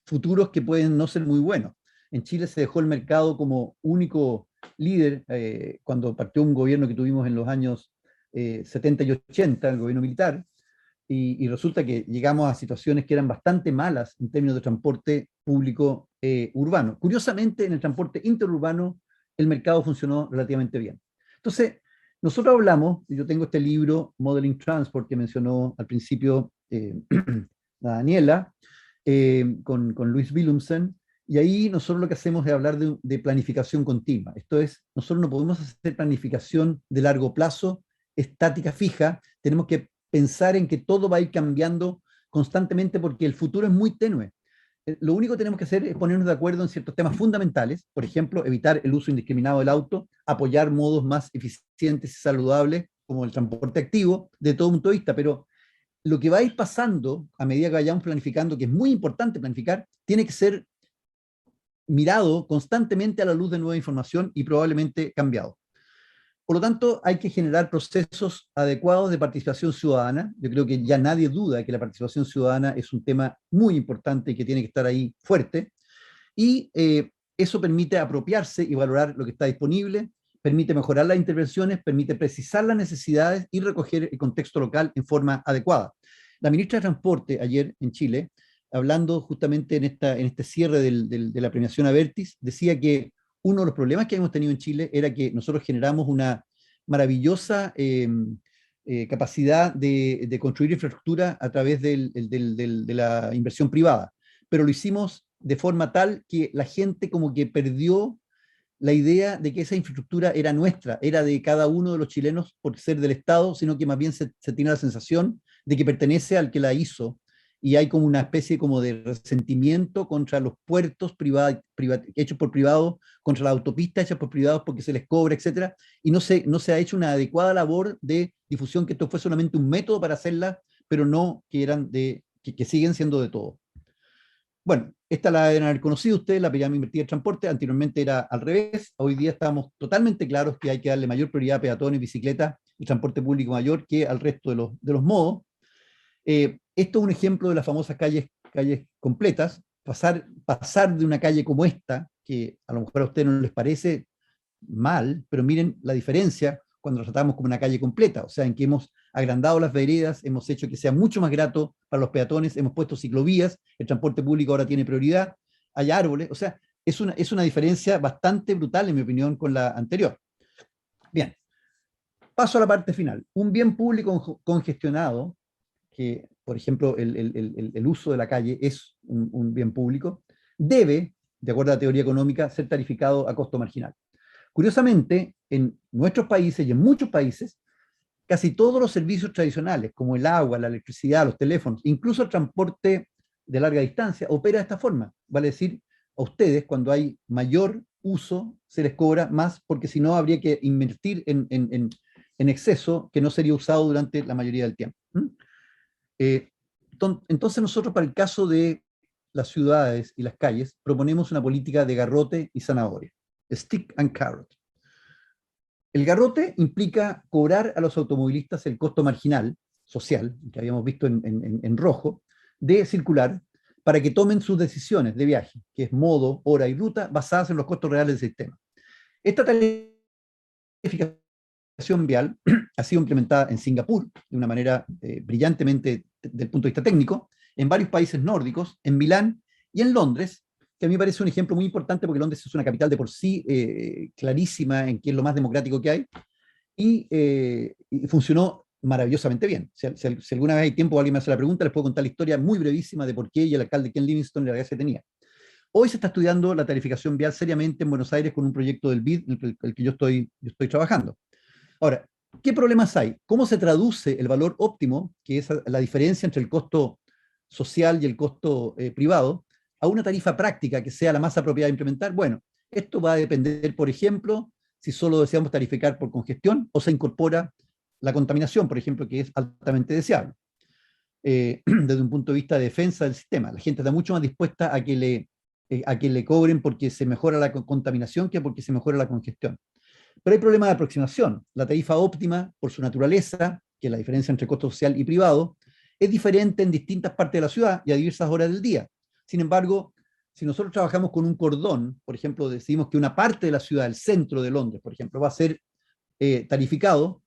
S3: futuros que pueden no ser muy buenos. En Chile se dejó el mercado como único líder cuando partió un gobierno que tuvimos en los años 70 y 80, el gobierno militar, y resulta que llegamos a situaciones que eran bastante malas en términos de transporte público urbano. Curiosamente, en el transporte interurbano el mercado funcionó relativamente bien. Entonces, nosotros hablamos, yo tengo este libro, Modeling Transport, que mencionó al principio la Daniela, con Luis Willumsen, y ahí nosotros lo que hacemos es hablar de planificación continua. Esto es, nosotros no podemos hacer planificación de largo plazo, estática, fija, tenemos que pensar en que todo va a ir cambiando constantemente porque el futuro es muy tenue. Lo único que tenemos que hacer es ponernos de acuerdo en ciertos temas fundamentales, por ejemplo, evitar el uso indiscriminado del auto, apoyar modos más eficientes y saludables, como el transporte activo, de todo punto de vista, pero lo que va a ir pasando a medida que vayamos planificando, que es muy importante planificar, tiene que ser mirado constantemente a la luz de nueva información y probablemente cambiado. Por lo tanto, hay que generar procesos adecuados de participación ciudadana. Yo creo que ya nadie duda que la participación ciudadana es un tema muy importante y que tiene que estar ahí fuerte. Y eso permite apropiarse y valorar lo que está disponible, permite mejorar las intervenciones, permite precisar las necesidades y recoger el contexto local en forma adecuada. La ministra de Transporte ayer en Chile, hablando justamente en este cierre de la premiación Abertis, decía que uno de los problemas que hemos tenido en Chile era que nosotros generamos una maravillosa capacidad de construir infraestructura a través de la inversión privada, pero lo hicimos de forma tal que la gente como que perdió la idea de que esa infraestructura era nuestra, era de cada uno de los chilenos por ser del Estado, sino que más bien se tiene la sensación de que pertenece al que la hizo, y hay como una especie como de resentimiento contra los puertos hechos por privados, contra las autopistas hechas por privados porque se les cobra, etcétera, y no se ha hecho una adecuada labor de difusión, que esto fue solamente un método para hacerla, pero no que que siguen siendo de todo. Bueno, esta la deben haber conocido ustedes, la pirámide invertida de transporte. Anteriormente era al revés. Hoy día estamos totalmente claros que hay que darle mayor prioridad a peatones, bicicletas y transporte público mayor que al resto de los modos. Esto es un ejemplo de las famosas calles completas. Pasar de una calle como esta, que a lo mejor a ustedes no les parece mal, pero miren la diferencia cuando la tratamos como una calle completa, o sea, en que hemos agrandado las veredas, hemos hecho que sea mucho más grato para los peatones, hemos puesto ciclovías, el transporte público ahora tiene prioridad, hay árboles, o sea, es una diferencia bastante brutal, en mi opinión, con la anterior. Bien, paso a la parte final. Un bien público congestionado, que por ejemplo el uso de la calle es un bien público, debe, de acuerdo a la teoría económica, ser tarificado a costo marginal. Curiosamente, en nuestros países y en muchos países, casi todos los servicios tradicionales, como el agua, la electricidad, los teléfonos, incluso el transporte de larga distancia, opera de esta forma. Vale decir, a ustedes, cuando hay mayor uso, se les cobra más, porque si no habría que invertir en exceso que no sería usado durante la mayoría del tiempo. Entonces nosotros, para el caso de las ciudades y las calles, proponemos una política de garrote y zanahoria. Stick and carrot. El garrote implica cobrar a los automovilistas el costo marginal social, que habíamos visto en rojo, de circular para que tomen sus decisiones de viaje, que es modo, hora y ruta, basadas en los costos reales del sistema. Esta tarificación vial ha sido implementada en Singapur de una manera brillantemente desde el punto de vista técnico, en varios países nórdicos, en Milán y en Londres, que a mí me parece un ejemplo muy importante porque Londres es una capital de por sí clarísima en que es lo más democrático que hay, y funcionó maravillosamente bien. Si alguna vez hay tiempo o alguien me hace la pregunta, les puedo contar la historia muy brevísima de por qué y el alcalde Ken Livingstone la gracia tenía. Hoy se está estudiando la tarificación vial seriamente en Buenos Aires con un proyecto del BID, el que yo estoy trabajando. Ahora, ¿qué problemas hay? ¿Cómo se traduce el valor óptimo, que es la diferencia entre el costo social y el costo privado, a una tarifa práctica que sea la más apropiada de implementar? Bueno, esto va a depender, por ejemplo, si solo deseamos tarificar por congestión o se incorpora la contaminación, por ejemplo, que es altamente deseable. desde un punto de vista de defensa del sistema. La gente está mucho más dispuesta a que le cobren porque se mejora la contaminación que porque se mejora la congestión. Pero hay problemas de aproximación. La tarifa óptima, por su naturaleza, que es la diferencia entre costo social y privado, es diferente en distintas partes de la ciudad y a diversas horas del día. Sin embargo, si nosotros trabajamos con un cordón, por ejemplo, decidimos que una parte de la ciudad, el centro de Londres, por ejemplo, va a ser tarificado,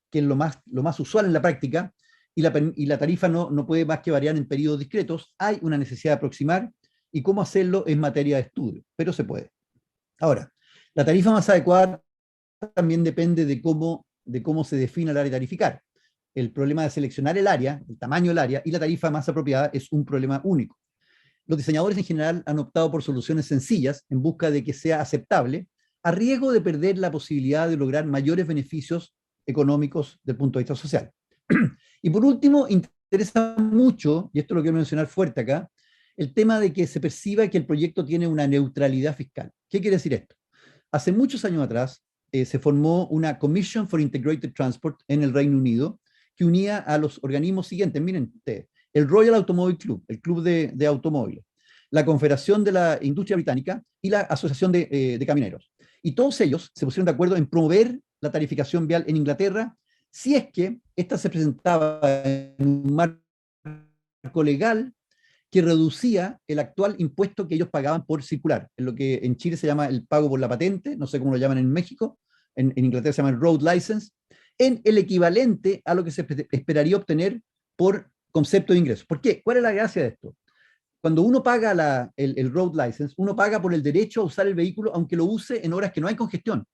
S3: que es lo más usual en la práctica, y la tarifa no puede más que variar en periodos discretos, hay una necesidad de aproximar, y cómo hacerlo es materia de estudio, pero se puede. Ahora, la tarifa más adecuada también depende de cómo se define el área tarificar. El problema de seleccionar el área, el tamaño del área, y la tarifa más apropiada es un problema único. Los diseñadores en general han optado por soluciones sencillas en busca de que sea aceptable, a riesgo de perder la posibilidad de lograr mayores beneficios económicos del punto de vista social. Y por último, interesa mucho, y esto lo quiero mencionar fuerte acá, el tema de que se perciba que el proyecto tiene una neutralidad fiscal. ¿Qué quiere decir esto? Hace muchos años atrás se formó una Commission for Integrated Transport en el Reino Unido que unía a los organismos siguientes. Miren ustedes, el Royal Automobile Club, el club de automóviles, la Confederación de la Industria Británica y la Asociación de Camioneros. Y todos ellos se pusieron de acuerdo en promover la tarificación vial en Inglaterra si es que esta se presentaba en un marco legal que reducía el actual impuesto que ellos pagaban por circular, en lo que en Chile se llama el pago por la patente, no sé cómo lo llaman en México, en Inglaterra se llama el road license, en el equivalente a lo que se esperaría obtener por concepto de ingresos. ¿Por qué? ¿Cuál es la gracia de esto? Cuando uno paga el road license, uno paga por el derecho a usar el vehículo aunque lo use en horas que no hay congestión.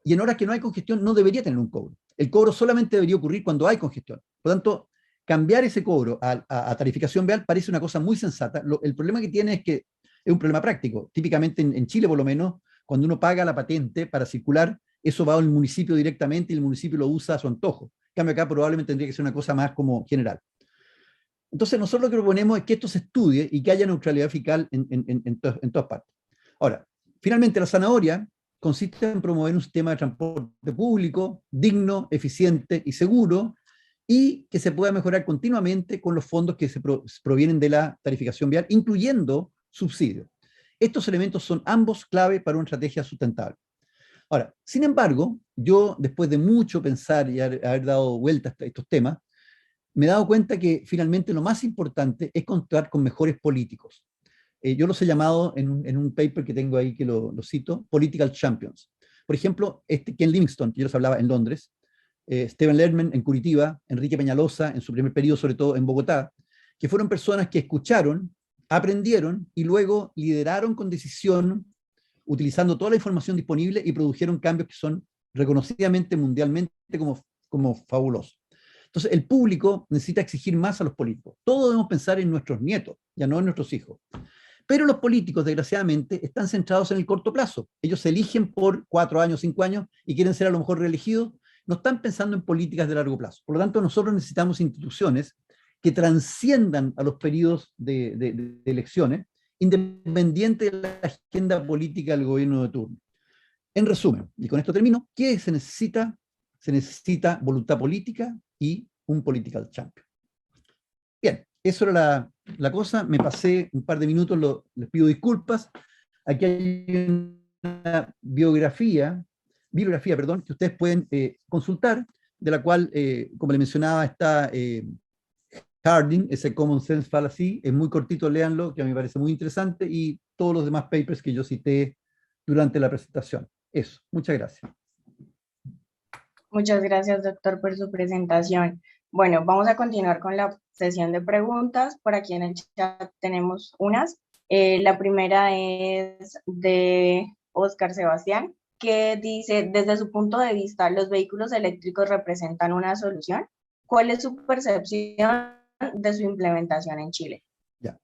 S3: Y en horas que no hay congestión no debería tener un cobro. El cobro solamente debería ocurrir cuando hay congestión. Por lo tanto, cambiar ese cobro a tarificación vial parece una cosa muy sensata. El problema que tiene es que es un problema práctico. Típicamente en Chile, por lo menos, cuando uno paga la patente para circular, eso va al municipio directamente y el municipio lo usa a su antojo. En cambio, acá probablemente tendría que ser una cosa más como general. Entonces, nosotros lo que proponemos es que esto se estudie y que haya neutralidad fiscal en todas partes. Ahora, finalmente, la zanahoria consiste en promover un sistema de transporte público digno, eficiente y seguro, y que se pueda mejorar continuamente con los fondos que se provienen de la tarificación vial, incluyendo subsidios. Estos elementos son ambos clave para una estrategia sustentable. Ahora, sin embargo, yo después de mucho pensar y haber dado vueltas a estos temas, me he dado cuenta que finalmente lo más importante es contar con mejores políticos. Yo los he llamado en un paper que tengo ahí que lo cito, Political Champions. Por ejemplo, Ken Livingstone, que yo les hablaba en Londres, Stephen Lerman en Curitiba, Enrique Peñalosa en su primer periodo, sobre todo en Bogotá, que fueron personas que escucharon, aprendieron y luego lideraron con decisión, utilizando toda la información disponible y produjeron cambios que son reconocidamente mundialmente como fabulosos. Entonces, el público necesita exigir más a los políticos. Todos debemos pensar en nuestros nietos, ya no en nuestros hijos. Pero los políticos, desgraciadamente, están centrados en el corto plazo. Ellos se eligen por 4 años, 5 años y quieren ser a lo mejor reelegidos. No están pensando en políticas de largo plazo. Por lo tanto, nosotros necesitamos instituciones que transciendan a los periodos de elecciones, independiente de la agenda política del gobierno de turno. En resumen, y con esto termino, ¿qué se necesita? Se necesita voluntad política y un political champion. Bien, eso era la cosa. Me pasé un par de minutos, les pido disculpas. Aquí hay una bibliografía, que ustedes pueden consultar, de la cual, como les mencionaba, está Harding, ese Common Sense Fallacy, es muy cortito, léanlo, que a mí me parece muy interesante, y todos los demás papers que yo cité durante la presentación. Eso, muchas gracias.
S2: Muchas gracias, doctor, por su presentación. Bueno, vamos a continuar con la sesión de preguntas. Por aquí en el chat tenemos unas. La primera es de Oscar Sebastián, que dice, desde su punto de vista, ¿los vehículos eléctricos representan una solución? ¿Cuál es su percepción de su implementación en Chile?
S3: Ya.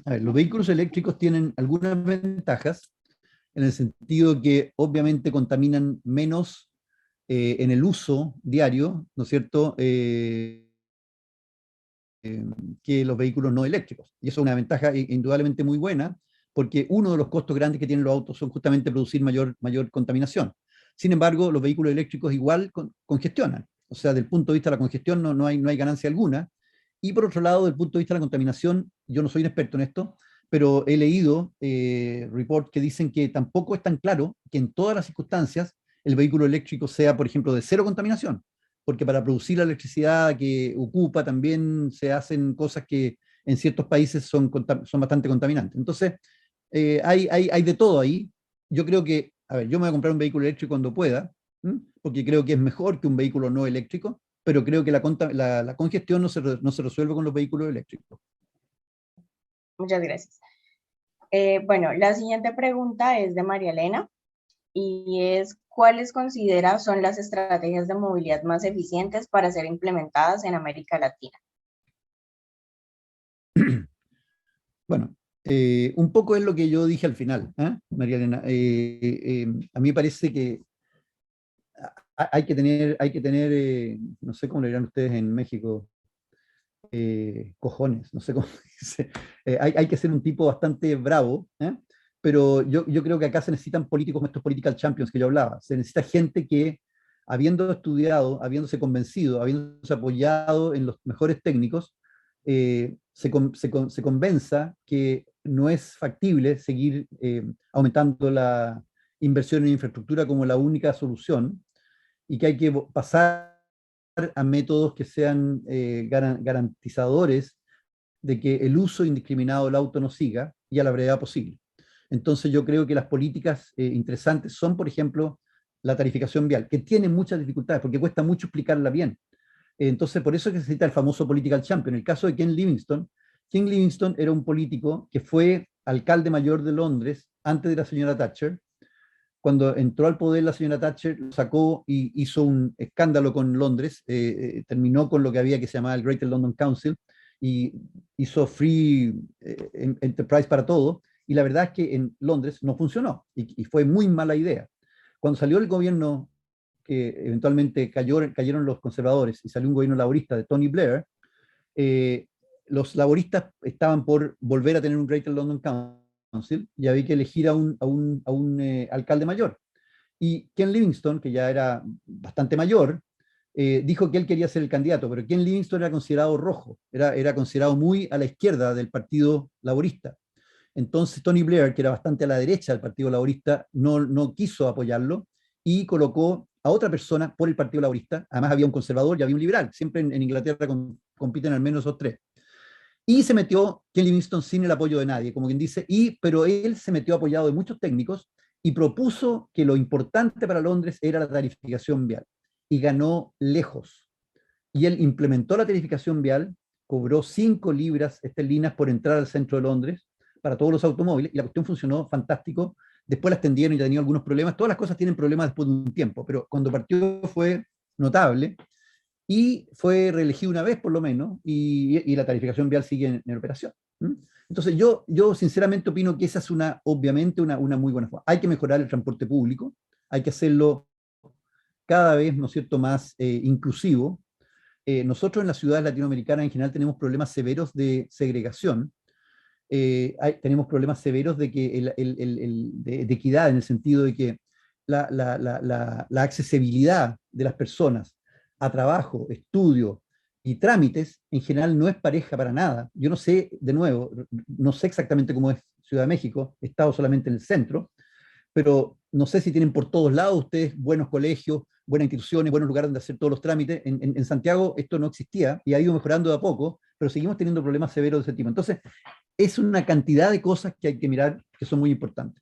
S3: A ver, los vehículos eléctricos tienen algunas ventajas, en el sentido que obviamente contaminan menos en el uso diario, ¿no es cierto?, que los vehículos no eléctricos. Y eso es una ventaja indudablemente muy buena, porque uno de los costos grandes que tienen los autos son justamente producir mayor contaminación. Sin embargo, los vehículos eléctricos igual congestionan. O sea, del punto de vista de la congestión no hay ganancia alguna. Y por otro lado, desde el punto de vista de la contaminación, yo no soy un experto en esto, pero he leído reports que dicen que tampoco es tan claro que en todas las circunstancias el vehículo eléctrico sea, por ejemplo, de cero contaminación, porque para producir la electricidad que ocupa también se hacen cosas que en ciertos países son bastante contaminantes. Entonces, hay de todo ahí. Yo creo que, a ver, yo me voy a comprar un vehículo eléctrico cuando pueda, porque creo que es mejor que un vehículo no eléctrico, pero creo que la congestión no se resuelve con los vehículos eléctricos.
S2: Muchas gracias. Bueno, la siguiente pregunta es de María Elena y es, ¿cuáles considera son las estrategias de movilidad más eficientes para ser implementadas en América Latina?
S3: Bueno, un poco es lo que yo dije al final, María Elena. A mí me parece que hay que tener no sé cómo le dirán ustedes en México, cojones, no sé cómo dice. Hay que ser un tipo bastante bravo, pero yo creo que acá se necesitan políticos, estos political champions que yo hablaba. Se necesita gente que, habiendo estudiado, habiéndose convencido, habiéndose apoyado en los mejores técnicos, se convenza que no es factible seguir aumentando la inversión en infraestructura como la única solución y que hay que pasar a métodos que sean garantizadores de que el uso indiscriminado del auto no siga y a la brevedad posible. Entonces yo creo que las políticas interesantes son, por ejemplo, la tarificación vial, que tiene muchas dificultades porque cuesta mucho explicarla bien. Entonces por eso es que se necesita el famoso political champion. En el caso de Ken Livingstone era un político que fue alcalde mayor de Londres antes de la señora Thatcher. Cuando entró al poder la señora Thatcher, lo sacó y hizo un escándalo con Londres, terminó con lo que había que se llamaba el Greater London Council, y hizo free enterprise para todo, y la verdad es que en Londres no funcionó, y fue muy mala idea. Cuando salió el gobierno, que eventualmente cayeron los conservadores, y salió un gobierno laborista de Tony Blair, los laboristas estaban por volver a tener un Greater London Council, y había que elegir a un alcalde mayor. Y Ken Livingstone, que ya era bastante mayor, dijo que él quería ser el candidato, pero Ken Livingstone era considerado rojo, era considerado muy a la izquierda del Partido Laborista. Entonces Tony Blair, que era bastante a la derecha del Partido Laborista, no quiso apoyarlo y colocó a otra persona por el Partido Laborista. Además había un conservador y había un liberal. Siempre en Inglaterra compiten al menos esos tres. Y se metió Ken Livingstone sin el apoyo de nadie, como quien dice, pero él se metió apoyado de muchos técnicos y propuso que lo importante para Londres era la tarificación vial. Y ganó lejos. Y él implementó la tarificación vial, cobró 5 libras esterlinas por entrar al centro de Londres para todos los automóviles, y la cuestión funcionó fantástico. Después la extendieron y ya tenían algunos problemas. Todas las cosas tienen problemas después de un tiempo, pero cuando partió fue notable y fue reelegido una vez por lo menos, y la tarificación vial sigue en operación. Entonces yo sinceramente opino que esa es obviamente una muy buena forma. Hay que mejorar el transporte público, hay que hacerlo cada vez, ¿no es cierto?, más inclusivo. Nosotros en las ciudades latinoamericanas en general tenemos problemas severos de segregación, tenemos problemas severos de, que de equidad, en el sentido de que la accesibilidad de las personas a trabajo, estudio y trámites en general no es pareja para nada. Yo no sé, de nuevo, no sé exactamente cómo es Ciudad de México, he estado solamente en el centro, pero no sé si tienen por todos lados ustedes buenos colegios, buenas instituciones, buenos lugares donde hacer todos los trámites. En Santiago esto no existía y ha ido mejorando de a poco, pero seguimos teniendo problemas severos de ese tipo. Entonces, es una cantidad de cosas que hay que mirar que son muy importantes.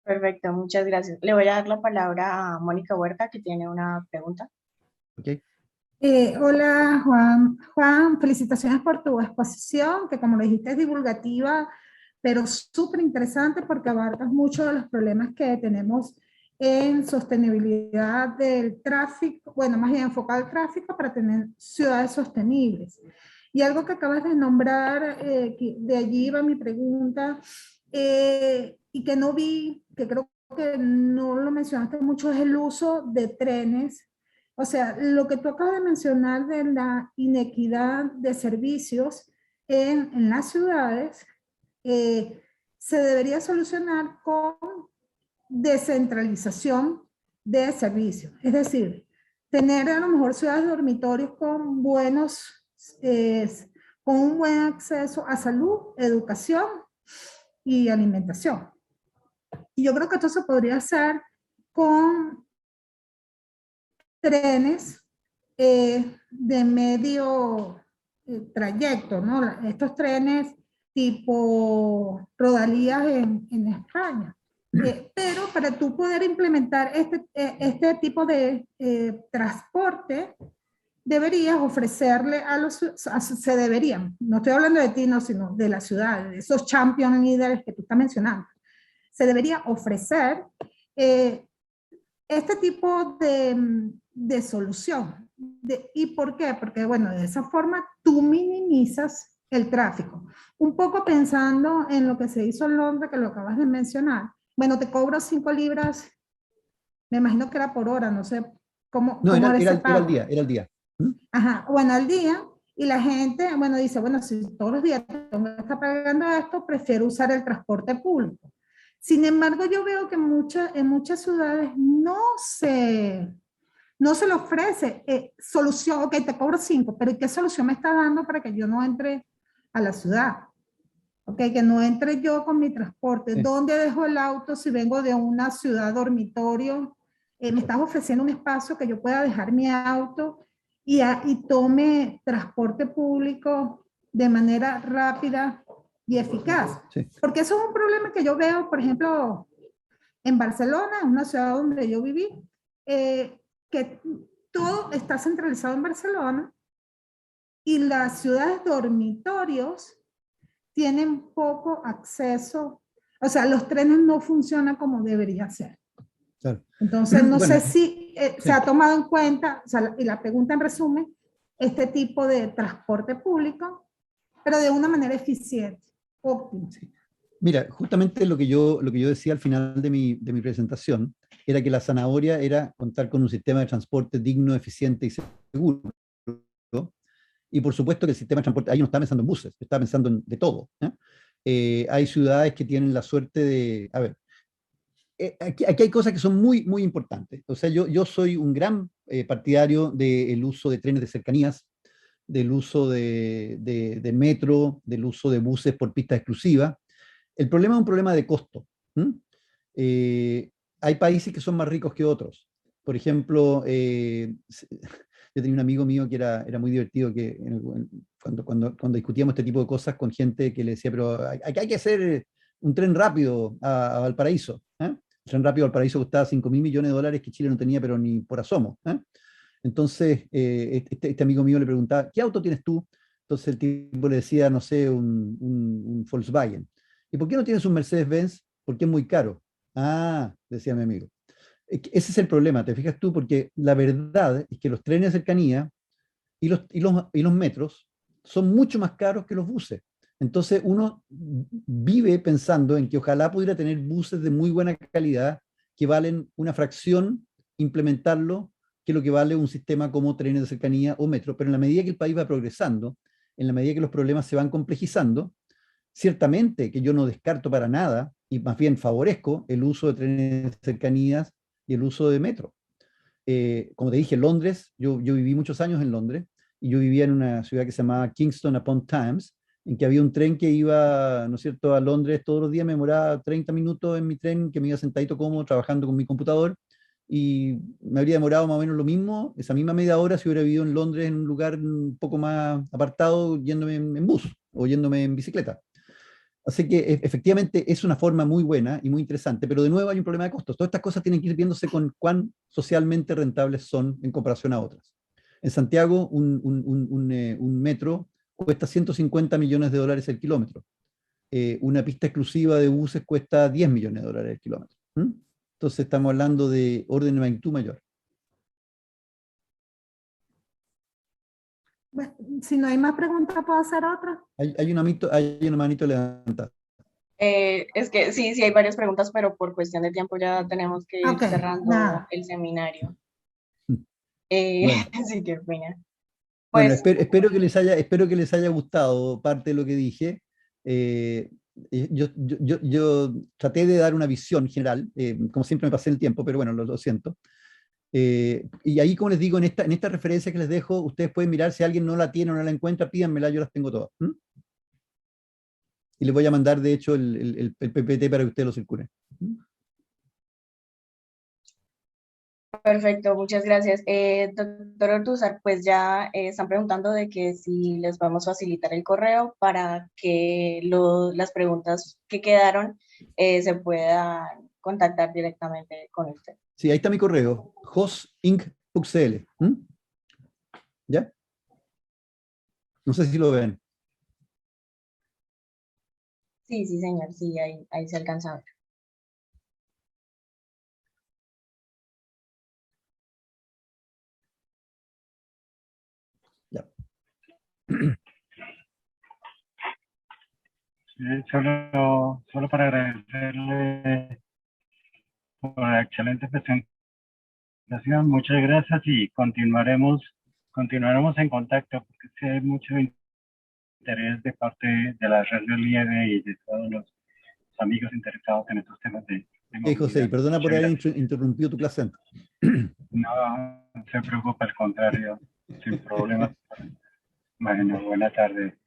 S2: Perfecto, muchas gracias. Le voy a dar la palabra a Mónica Huerta, que tiene una pregunta.
S3: ¿Okay?
S4: Hola Juan. Juan, felicitaciones por tu exposición, que como lo dijiste es divulgativa, pero súper interesante porque abarcas mucho de los problemas que tenemos en sostenibilidad del tráfico, bueno, más bien enfocado al tráfico para tener ciudades sostenibles. Y algo que acabas de nombrar, de allí va mi pregunta, y que no vi, que creo que no lo mencionaste mucho, es el uso de trenes. O sea, lo que tú acabas de mencionar de la inequidad de servicios en las ciudades, se debería solucionar con descentralización de servicios. Es decir, tener a lo mejor ciudades dormitorios con con un buen acceso a salud, educación y alimentación. Y yo creo que esto se podría hacer con trenes de medio trayecto, ¿no? Estos trenes tipo rodalías en España. Pero para tú poder implementar este tipo de transporte, deberías ofrecerle se deberían, no estoy hablando de ti, no, sino de la ciudad, de esos champion líderes que tú estás mencionando, se debería ofrecer este tipo de solución. ¿Y por qué? Porque, bueno, de esa forma tú minimizas el tráfico. Un poco pensando en lo que se hizo en Londres, que lo acabas de mencionar. Bueno, te cobro 5 libras, me imagino que era por hora, no sé cómo,
S3: No,
S4: cómo era ese
S3: era el
S4: pago.
S3: día, era el día. ¿Mm?
S4: Ajá, bueno, al día, y la gente, bueno, dice, bueno, si todos los días tengo que estar pagando esto, prefiero usar el transporte público. Sin embargo, yo veo que en muchas ciudades no se le ofrece solución, ok, te cobro 5, pero ¿qué solución me está dando para que yo no entre a la ciudad? Ok, que no entre yo con mi transporte.
S3: Sí.
S4: ¿Dónde dejo el auto si vengo de una ciudad dormitorio? Me estás ofreciendo un espacio que yo pueda dejar mi auto y tome transporte público de manera rápida y eficaz.
S3: Sí.
S4: Porque eso es un problema que yo veo, por ejemplo, en Barcelona, en una ciudad donde yo viví, que todo está centralizado en Barcelona y las ciudades dormitorios tienen poco acceso, o sea, los trenes no funcionan como debería ser.
S3: Claro.
S4: Entonces, no
S3: Bueno,
S4: sé si se ha tomado en cuenta, o sea, y la pregunta en resumen, este tipo de transporte público, pero de una manera eficiente, óptima.
S3: sí. Mira, justamente lo que yo decía al final de mi presentación era que la zanahoria era contar con un sistema de transporte digno, eficiente y seguro. Y por supuesto que el sistema de transporte, ahí no está pensando en buses, está pensando en de todo. Hay ciudades que tienen la suerte de, a ver, aquí hay cosas que son muy, muy importantes. O sea, yo soy un gran partidario del uso de trenes de cercanías, del uso de metro, del uso de buses por pista exclusiva. El problema es un problema de costo. Hay países que son más ricos que otros. Por ejemplo, yo tenía un amigo mío que era muy divertido, que cuando discutíamos este tipo de cosas con gente que le decía, pero hay que hacer un tren rápido a Valparaíso. El tren rápido a Valparaíso costaba 5.000 millones de dólares que Chile no tenía, pero ni por asomo. Entonces, este amigo mío le preguntaba, ¿qué auto tienes tú? Entonces el tipo le decía, no sé, un Volkswagen. ¿Y por qué no tienes un Mercedes-Benz? Porque es muy caro. Ah, decía mi amigo. Ese es el problema, te fijas tú, porque la verdad es que los trenes de cercanía y los metros son mucho más caros que los buses. Entonces uno vive pensando en que ojalá pudiera tener buses de muy buena calidad que valen una fracción implementarlo que lo que vale un sistema como trenes de cercanía o metro, pero en la medida que el país va progresando, en la medida que los problemas se van complejizando, ciertamente que yo no descarto para nada, y más bien favorezco el uso de trenes de cercanías y el uso de metro. Como te dije, Londres, yo viví muchos años en Londres, y yo vivía en una ciudad que se llamaba Kingston upon Thames, en que había un tren que iba, ¿no es cierto?, a Londres todos los días, me demoraba 30 minutos en mi tren, que me iba sentadito cómodo, trabajando con mi computador, y me habría demorado más o menos lo mismo, esa misma media hora, si hubiera vivido en Londres, en un lugar un poco más apartado, yéndome en bus o yéndome en bicicleta. Así que efectivamente es una forma muy buena y muy interesante, pero de nuevo hay un problema de costos. Todas estas cosas tienen que ir viéndose con cuán socialmente rentables son en comparación a otras. En Santiago, un metro cuesta 150 millones de dólares el kilómetro. Una pista exclusiva de buses cuesta 10 millones de dólares el kilómetro. Entonces estamos hablando de orden de magnitud mayor.
S4: Bueno, si no hay más preguntas, ¿puedo hacer otra?
S3: Hay una manito levantada.
S2: Es que sí hay varias preguntas, pero por cuestión de tiempo ya tenemos que ir cerrando
S4: nada.
S2: el seminario.
S3: Bueno.
S2: Así que, bueno.
S3: Bueno,
S2: Pues,
S3: espero que les haya gustado parte de lo que dije. Yo traté de dar una visión general, como siempre me pasé el tiempo, pero bueno, lo siento. Y ahí, como les digo, en esta referencia que les dejo, ustedes pueden mirar si alguien no la tiene o no la encuentra, pídanmela, yo las tengo todas. Y les voy a mandar, de hecho, el PPT para que ustedes lo circulen.
S2: Perfecto, muchas gracias. Doctor Ortúzar, pues ya están preguntando de que si les vamos a facilitar el correo para que las preguntas que quedaron se puedan contactar directamente con usted.
S3: Sí, ahí está mi correo, hosinc.cl. ¿Ya? No sé si lo ven.
S2: Sí, sí, señor, sí, ahí se alcanza a ver.
S3: Ya.
S5: Solo para agradecerle por la excelente presentación. Muchas gracias y continuaremos en contacto porque sí hay mucho interés de parte de la red relieve y de todos los amigos interesados en estos temas de
S3: Hey, José, y perdona por haber interrumpido tu clase antes.
S5: No se preocupe, al contrario, sin problemas. Bueno, buena tarde.